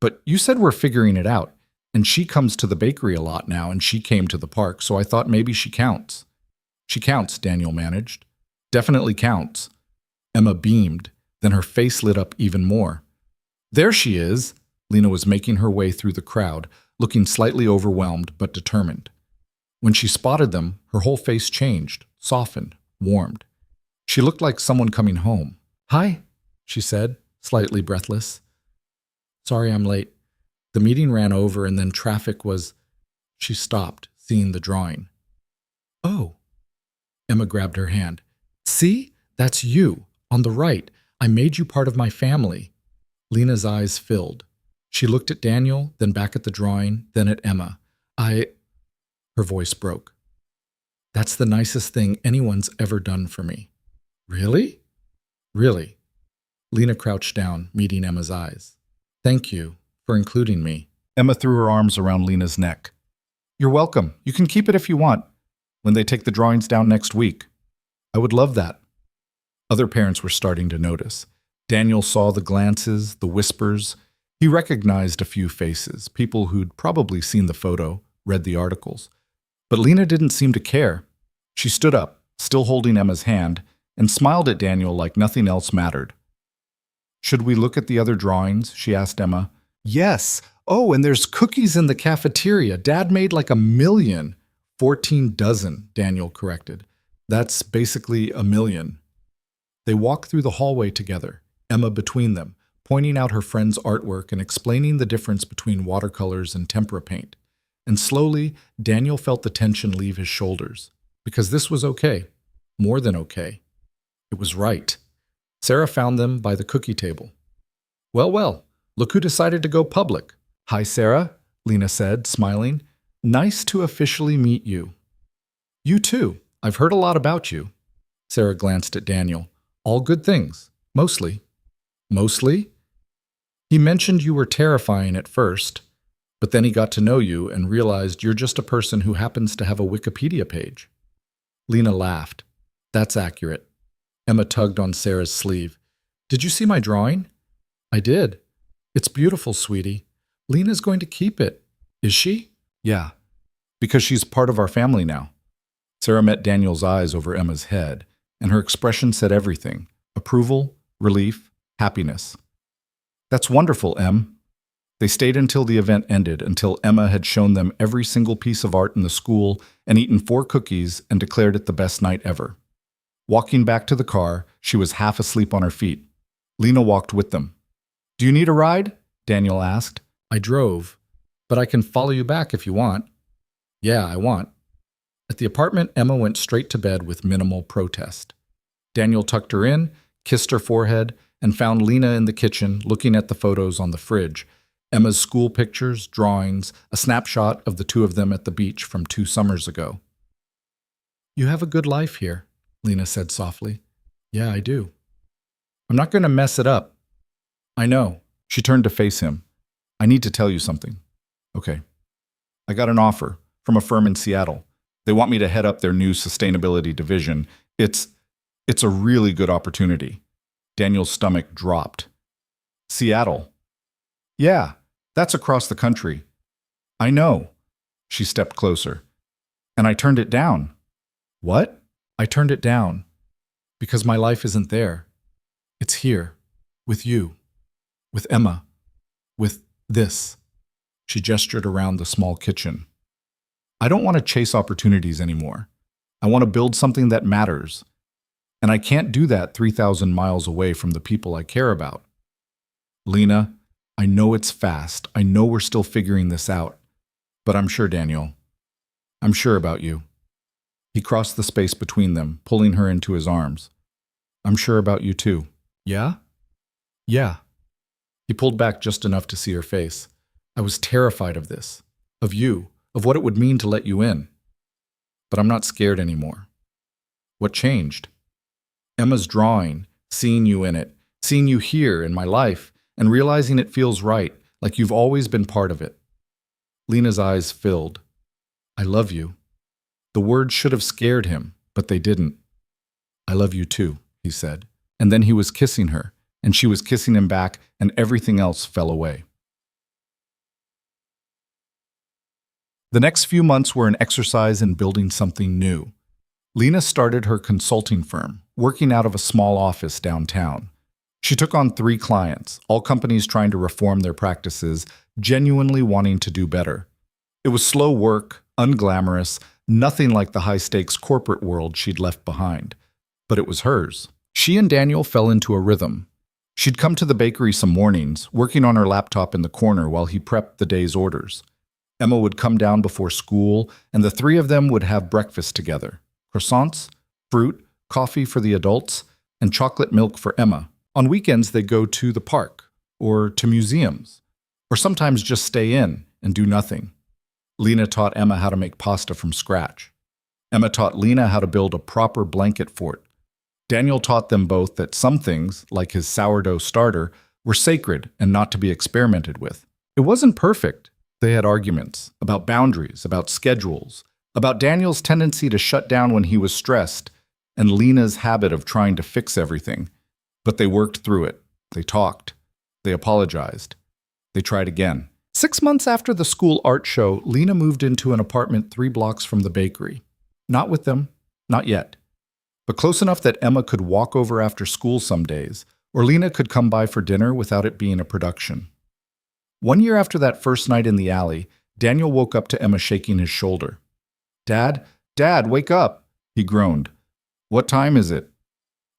but you said we're figuring it out, and she comes to the bakery a lot now, and she came to the park, so I thought maybe she counts." "She counts," Daniel managed. "Definitely counts." Emma beamed, then her face lit up even more. There she is! Lena was making her way through the crowd, looking slightly overwhelmed but determined. When she spotted them, her whole face changed, softened, warmed. She looked like someone coming home. "Hi," she said, slightly breathless. "Sorry I'm late. The meeting ran over and then traffic was—" She stopped, seeing the drawing. "Oh." Emma grabbed her hand. "See? That's you, on the right. I made you part of my family." Lena's eyes filled. She looked at Daniel, then back at the drawing, then at Emma. Her voice broke. "That's the nicest thing anyone's ever done for me." "Really?" "Really." Lena crouched down, meeting Emma's eyes. "Thank you for including me." Emma threw her arms around Lena's neck. "You're welcome. You can keep it if you want, when they take the drawings down next week. I would love that." Other parents were starting to notice. Daniel saw the glances, the whispers. He recognized a few faces, people who'd probably seen the photo, read the articles. But Lena didn't seem to care. She stood up, still holding Emma's hand, and smiled at Daniel like nothing else mattered. "Should we look at the other drawings?" she asked Emma. "Yes. Oh, and there's cookies in the cafeteria. Dad made like 1,000,000. 14 dozen, Daniel corrected. That's basically 1,000,000. They walked through the hallway together, Emma between them, pointing out her friend's artwork and explaining the difference between watercolors and tempera paint. And slowly, Daniel felt the tension leave his shoulders, because this was okay, more than okay. It was right. Sarah found them by the cookie table. Well, look who decided to go public." "Hi, Sarah," Lena said, smiling. "Nice to officially meet you." "You too. I've heard a lot about you." Sarah glanced at Daniel. "All good things. Mostly." "Mostly?" "He mentioned you were terrifying at first, but then he got to know you and realized you're just a person who happens to have a Wikipedia page." Lena laughed. "That's accurate." Emma tugged on Sarah's sleeve. "Did you see my drawing?" "I did. It's beautiful, sweetie. Lena's going to keep it." "Is she?" "Yeah, because she's part of our family now." Sarah met Daniel's eyes over Emma's head, and her expression said everything: approval, relief, happiness. "That's wonderful, Em." They stayed until the event ended, until Emma had shown them every single piece of art in the school and eaten 4 cookies and declared it the best night ever. Walking back to the car, she was half asleep on her feet. Lena walked with them. "Do you need a ride?" Daniel asked. "I drove, but I can follow you back if you want." "Yeah, I want." At the apartment, Emma went straight to bed with minimal protest. Daniel tucked her in, kissed her forehead, and found Lena in the kitchen looking at the photos on the fridge. Emma's school pictures, drawings, a snapshot of the 2 of them at the beach from 2 summers ago. "You have a good life here," Lena said softly. "Yeah, I do." "I'm not going to mess it up." "I know." She turned to face him. "I need to tell you something." "Okay." "I got an offer from a firm in Seattle. They want me to head up their new sustainability division. It's a really good opportunity." Daniel's stomach dropped. "Seattle?" "Yeah, that's across the country." "I know." She stepped closer. "And I turned it down." "What?" "I turned it down because my life isn't there. It's here, with you, with Emma, with this." She gestured around the small kitchen. "I don't want to chase opportunities anymore. I want to build something that matters. And I can't do that 3,000 miles away from the people I care about." "Lena, I know it's fast. I know we're still figuring this out. But I'm sure, Daniel. I'm sure about you." He crossed the space between them, pulling her into his arms. "I'm sure about you too." "Yeah?" "Yeah." He pulled back just enough to see her face. "I was terrified of this, of you, of what it would mean to let you in. But I'm not scared anymore." "What changed?" "Emma's drawing, seeing you in it, seeing you here in my life, and realizing it feels right, like you've always been part of it." Lena's eyes filled. "I love you." The words should have scared him, but they didn't. "I love you too," he said. And then he was kissing her, and she was kissing him back, and everything else fell away. The next few months were an exercise in building something new. Lena started her consulting firm, working out of a small office downtown. She took on 3 clients, all companies trying to reform their practices, genuinely wanting to do better. It was slow work, unglamorous, nothing like the high-stakes corporate world she'd left behind. But it was hers. She and Daniel fell into a rhythm. She'd come to the bakery some mornings, working on her laptop in the corner while he prepped the day's orders. Emma would come down before school, and the 3 of them would have breakfast together. Croissants, fruit, coffee for the adults, and chocolate milk for Emma. On weekends, they'd go to the park, or to museums, or sometimes just stay in and do nothing. Lena taught Emma how to make pasta from scratch. Emma taught Lena how to build a proper blanket fort. Daniel taught them both that some things, like his sourdough starter, were sacred and not to be experimented with. It wasn't perfect. They had arguments about boundaries, about schedules, about Daniel's tendency to shut down when he was stressed, and Lena's habit of trying to fix everything. But they worked through it. They talked. They apologized. They tried again. 6 months after the school art show, Lena moved into an apartment 3 blocks from the bakery. Not with them, not yet. But close enough that Emma could walk over after school some days, or Lena could come by for dinner without it being a production. 1 year after that first night in the alley, Daniel woke up to Emma shaking his shoulder. "Dad, Dad, wake up!" he groaned. "What time is it?"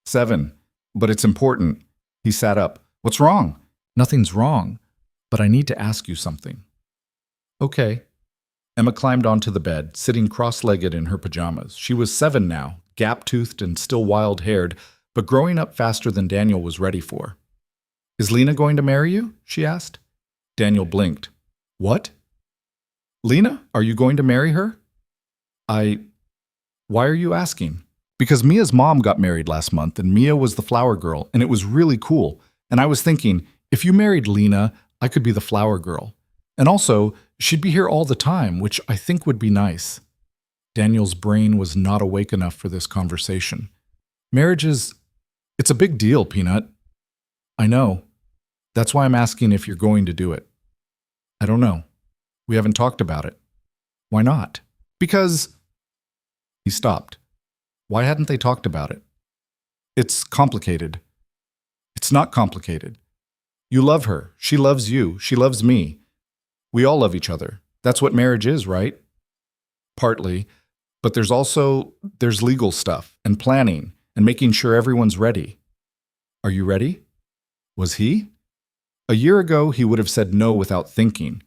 7. "But it's important." He sat up. "What's wrong?" "Nothing's wrong, but I need to ask you something." "Okay." Emma climbed onto the bed, sitting cross-legged in her pajamas. She was 7 now, gap-toothed and still wild-haired, but growing up faster than Daniel was ready for. "Is Lena going to marry you?" she asked. Daniel blinked. "What?" "Lena, are you going to marry her?" Why are you asking?" "Because Mia's mom got married last month, and Mia was the flower girl, and it was really cool. And I was thinking, if you married Lena, I could be the flower girl. And also, she'd be here all the time, which I think would be nice." Daniel's brain was not awake enough for this conversation. "Marriage it's a big deal, Peanut." "I know. That's why I'm asking if you're going to do it." "I don't know. We haven't talked about it." "Why not?" "Because—" He stopped. Why hadn't they talked about it? "It's complicated." "It's not complicated. You love her. She loves you. She loves me. We all love each other. That's what marriage is, right?" "Partly. But there's legal stuff, and planning, and making sure everyone's ready." "Are you ready?" Was he? A year ago, he would have said no without thinking.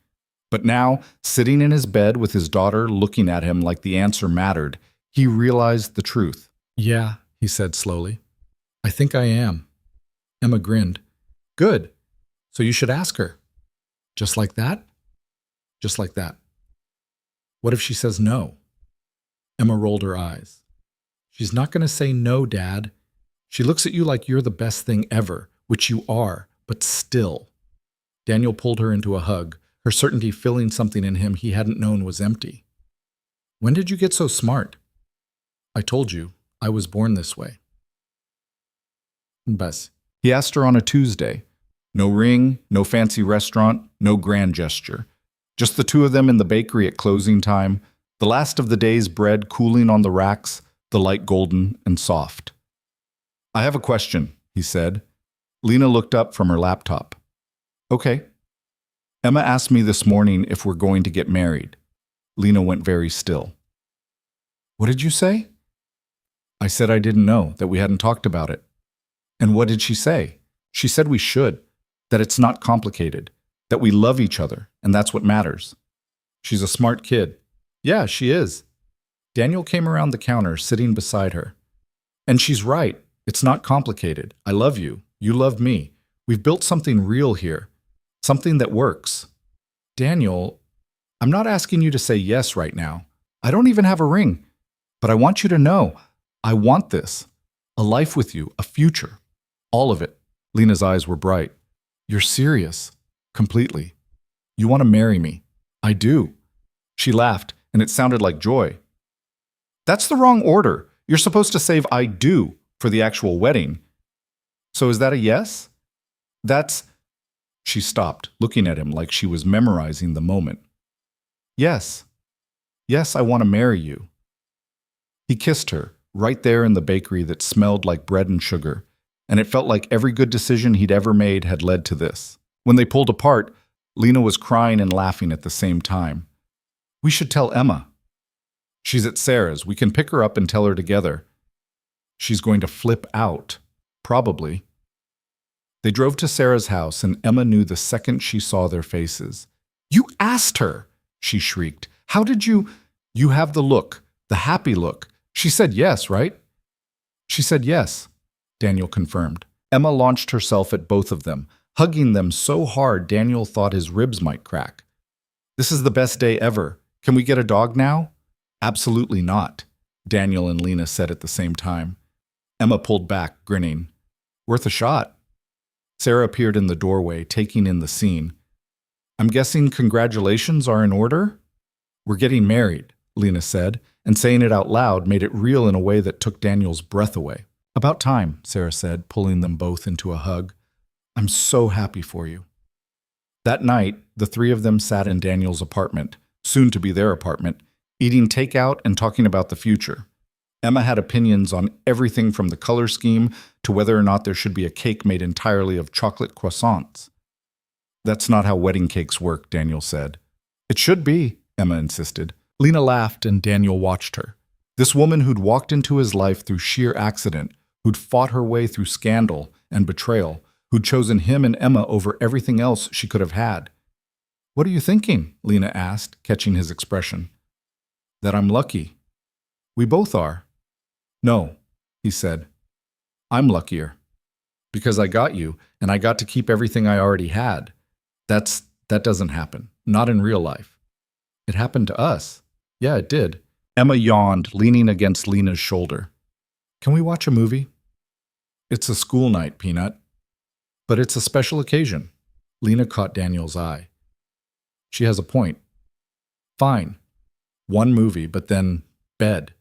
But now, sitting in his bed with his daughter looking at him like the answer mattered, he realized the truth. "Yeah," he said slowly. "I think I am." Emma grinned. "Good. So you should ask her." "Just like that?" "Just like that." "What if she says no?" Emma rolled her eyes. "She's not going to say no, Dad. She looks at you like you're the best thing ever, which you are, but still." Daniel pulled her into a hug, her certainty filling something in him he hadn't known was empty. "When did you get so smart?" "I told you, I was born this way." Bas. He asked her on a Tuesday. No ring, no fancy restaurant, no grand gesture. Just the 2 of them in the bakery at closing time, the last of the day's bread cooling on the racks, the light golden and soft. "I have a question," he said. Lena looked up from her laptop. "Okay." "Emma asked me this morning if we're going to get married." Lena went very still. "What did you say?" "I said I didn't know, that we hadn't talked about it." "And what did she say?" "She said we should, that it's not complicated, that we love each other, and that's what matters." "She's a smart kid." "Yeah, she is." Daniel came around the counter, sitting beside her. "And she's right. It's not complicated. I love you. You love me. We've built something real here. Something that works." "Daniel, I'm not asking you to say yes right now. I don't even have a ring. But I want you to know, I want this. A life with you, a future. All of it." Lena's eyes were bright. "You're serious. Completely. You want to marry me." "I do." She laughed, and it sounded like joy. "That's the wrong order. You're supposed to save I do for the actual wedding. So is that a yes?" "That's—" She stopped, looking at him like she was memorizing the moment. "Yes. Yes, I want to marry you." He kissed her, right there in the bakery that smelled like bread and sugar, and it felt like every good decision he'd ever made had led to this. When they pulled apart, Lena was crying and laughing at the same time. "We should tell Emma. She's at Sarah's. We can pick her up and tell her together. She's going to flip out. Probably." They drove to Sarah's house, and Emma knew the second she saw their faces. "You asked her!" she shrieked. "How did you—" "You have the look, the happy look. She said yes, right?" "She said yes," Daniel confirmed. Emma launched herself at both of them, hugging them so hard Daniel thought his ribs might crack. "This is the best day ever. Can we get a dog now?" "Absolutely not," Daniel and Lena said at the same time. Emma pulled back, grinning. "Worth a shot." Sarah appeared in the doorway, taking in the scene. "I'm guessing congratulations are in order?" "We're getting married," Lena said, and saying it out loud made it real in a way that took Daniel's breath away. "About time," Sarah said, pulling them both into a hug. "I'm so happy for you." That night, the three of them sat in Daniel's apartment, soon to be their apartment, eating takeout and talking about the future. Emma had opinions on everything from the color scheme to whether or not there should be a cake made entirely of chocolate croissants. "That's not how wedding cakes work," Daniel said. "It should be," Emma insisted. Lena laughed and Daniel watched her. This woman who'd walked into his life through sheer accident, who'd fought her way through scandal and betrayal, who'd chosen him and Emma over everything else she could have had. "What are you thinking?" Lena asked, catching his expression. "That I'm lucky." "We both are." "No," he said. "I'm luckier. Because I got you, and I got to keep everything I already had. That doesn't happen. Not in real life." "It happened to us." "Yeah, it did." Emma yawned, leaning against Lena's shoulder. "Can we watch a movie?" "It's a school night, Peanut." "But it's a special occasion." Lena caught Daniel's eye. She has a point. "Fine. One movie, but then bed."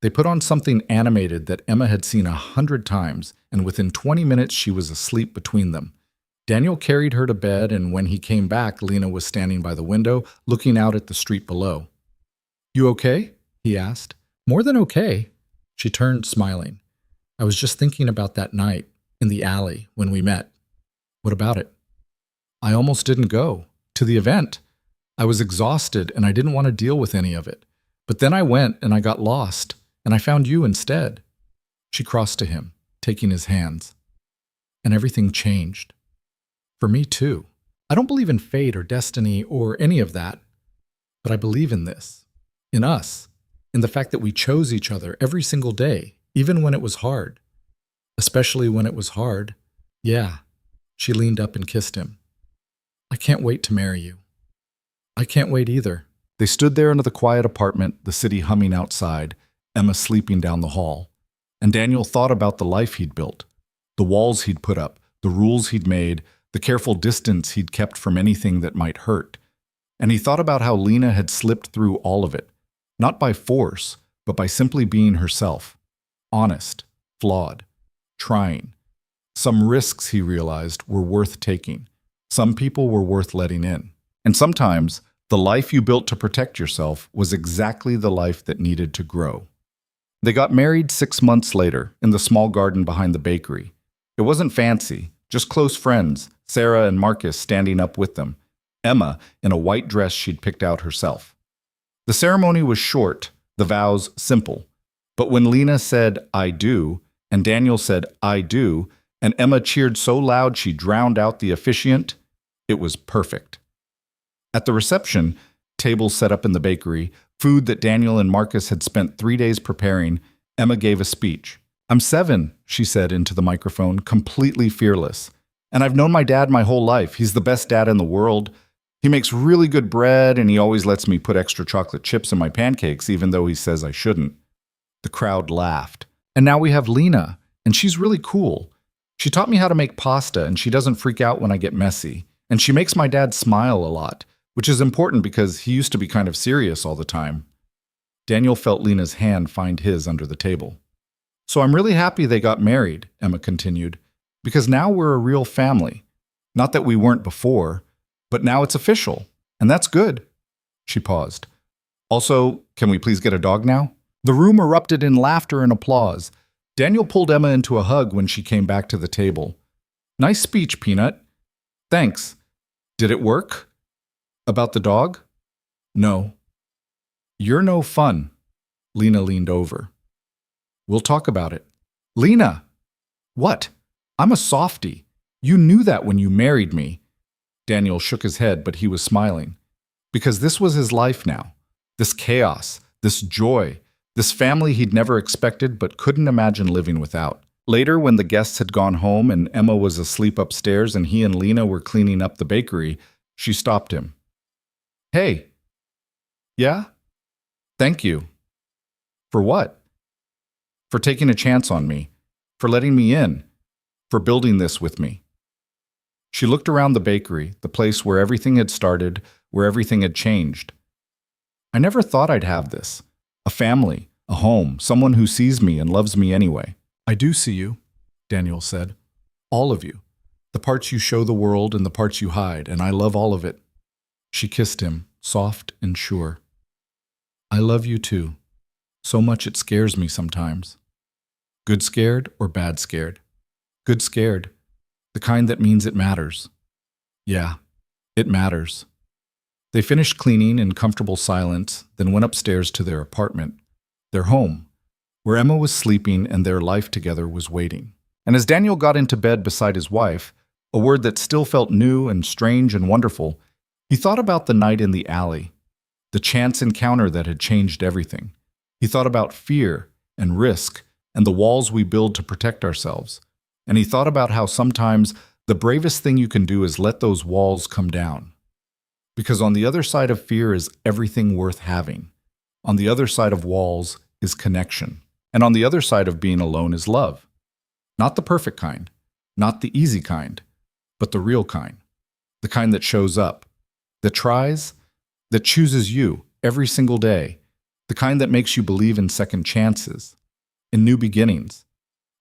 They put on something animated that Emma had seen 100 times, and within 20 minutes she was asleep between them. Daniel carried her to bed, and when he came back, Lena was standing by the window, looking out at the street below. "You okay?" he asked. "More than okay." She turned, smiling. "I was just thinking about that night, in the alley, when we met." "What about it?" "I almost didn't go. To the event. I was exhausted, and I didn't want to deal with any of it. But then I went, and I got lost, and I found you instead." She crossed to him, taking his hands. "And everything changed. For me, too. I don't believe in fate or destiny or any of that. But I believe in this. In us. In the fact that we chose each other every single day, even when it was hard. Especially when it was hard. Yeah." She leaned up and kissed him. "I can't wait to marry you." "I can't wait either." They stood there in the quiet apartment, the city humming outside, Emma sleeping down the hall. And Daniel thought about the life he'd built. The walls he'd put up, the rules he'd made, the careful distance he'd kept from anything that might hurt. And he thought about how Lena had slipped through all of it, not by force, but by simply being herself. Honest, flawed, trying. Some risks, he realized, were worth taking. Some people were worth letting in. And sometimes, the life you built to protect yourself was exactly the life that needed to grow. They got married 6 months later, in the small garden behind the bakery. It wasn't fancy, just close friends, Sarah and Marcus standing up with them, Emma in a white dress she'd picked out herself. The ceremony was short, the vows simple. But when Lena said, "I do," and Daniel said, "I do," and Emma cheered so loud she drowned out the officiant, it was perfect. At the reception, tables set up in the bakery, food that Daniel and Marcus had spent 3 days preparing, Emma gave a speech. "I'm 7, she said into the microphone, completely fearless. "And I've known my dad my whole life. He's the best dad in the world. He makes really good bread, and he always lets me put extra chocolate chips in my pancakes, even though he says I shouldn't." The crowd laughed. "And now we have Lena, and she's really cool. She taught me how to make pasta, and she doesn't freak out when I get messy. And she makes my dad smile a lot, which is important because he used to be kind of serious all the time." Daniel felt Lena's hand find his under the table. "So I'm really happy they got married," Emma continued, "because now we're a real family. Not that we weren't before, but now it's official, and that's good." She paused. "Also, can we please get a dog now?" The room erupted in laughter and applause. Daniel pulled Emma into a hug when she came back to the table. Nice speech, Peanut. Thanks. Did it work? About the dog? No. You're no fun. Lena leaned over. We'll talk about it. Lena! What? I'm a softie. You knew that when you married me. Daniel shook his head, but he was smiling. Because this was his life now. This chaos, this joy, this family he'd never expected but couldn't imagine living without. Later, when the guests had gone home and Emma was asleep upstairs and he and Lena were cleaning up the bakery, she stopped him. Hey. Yeah? Thank you. For what? For taking a chance on me. For letting me in. For building this with me. She looked around the bakery, the place where everything had started, where everything had changed. I never thought I'd have this. A family, a home, someone who sees me and loves me anyway. I do see you, Daniel said. All of you. The parts you show the world and the parts you hide, and I love all of it. She kissed him, soft and sure. I love you too. So much it scares me sometimes. Good scared or bad scared? Good scared. The kind that means it matters. Yeah, it matters. They finished cleaning in comfortable silence, then went upstairs to their apartment, their home, where Emma was sleeping and their life together was waiting. And as Daniel got into bed beside his wife, a word that still felt new and strange and wonderful, he thought about the night in the alley, the chance encounter that had changed everything. He thought about fear and risk and the walls we build to protect ourselves. And he thought about how sometimes the bravest thing you can do is let those walls come down. Because on the other side of fear is everything worth having. On the other side of walls is connection. And on the other side of being alone is love. Not the perfect kind, not the easy kind, but the real kind. The kind that shows up, that tries, that chooses you every single day. The kind that makes you believe in second chances, in new beginnings,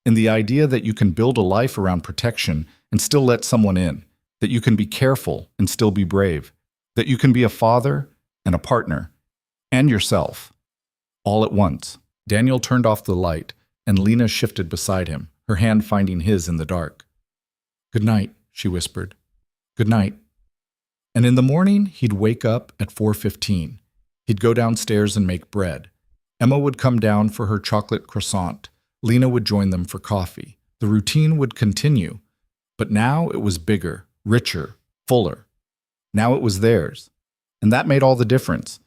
in the idea that you can build a life around protection and still let someone in, that you can be careful and still be brave, that you can be a father and a partner and yourself, all at once. Daniel turned off the light, and Lena shifted beside him, her hand finding his in the dark. Good night, she whispered. Good night. And in the morning, he'd wake up at 4:15. He'd go downstairs and make bread. Emma would come down for her chocolate croissant. Lena would join them for coffee. The routine would continue, but now it was bigger, richer, fuller. Now it was theirs. And that made all the difference.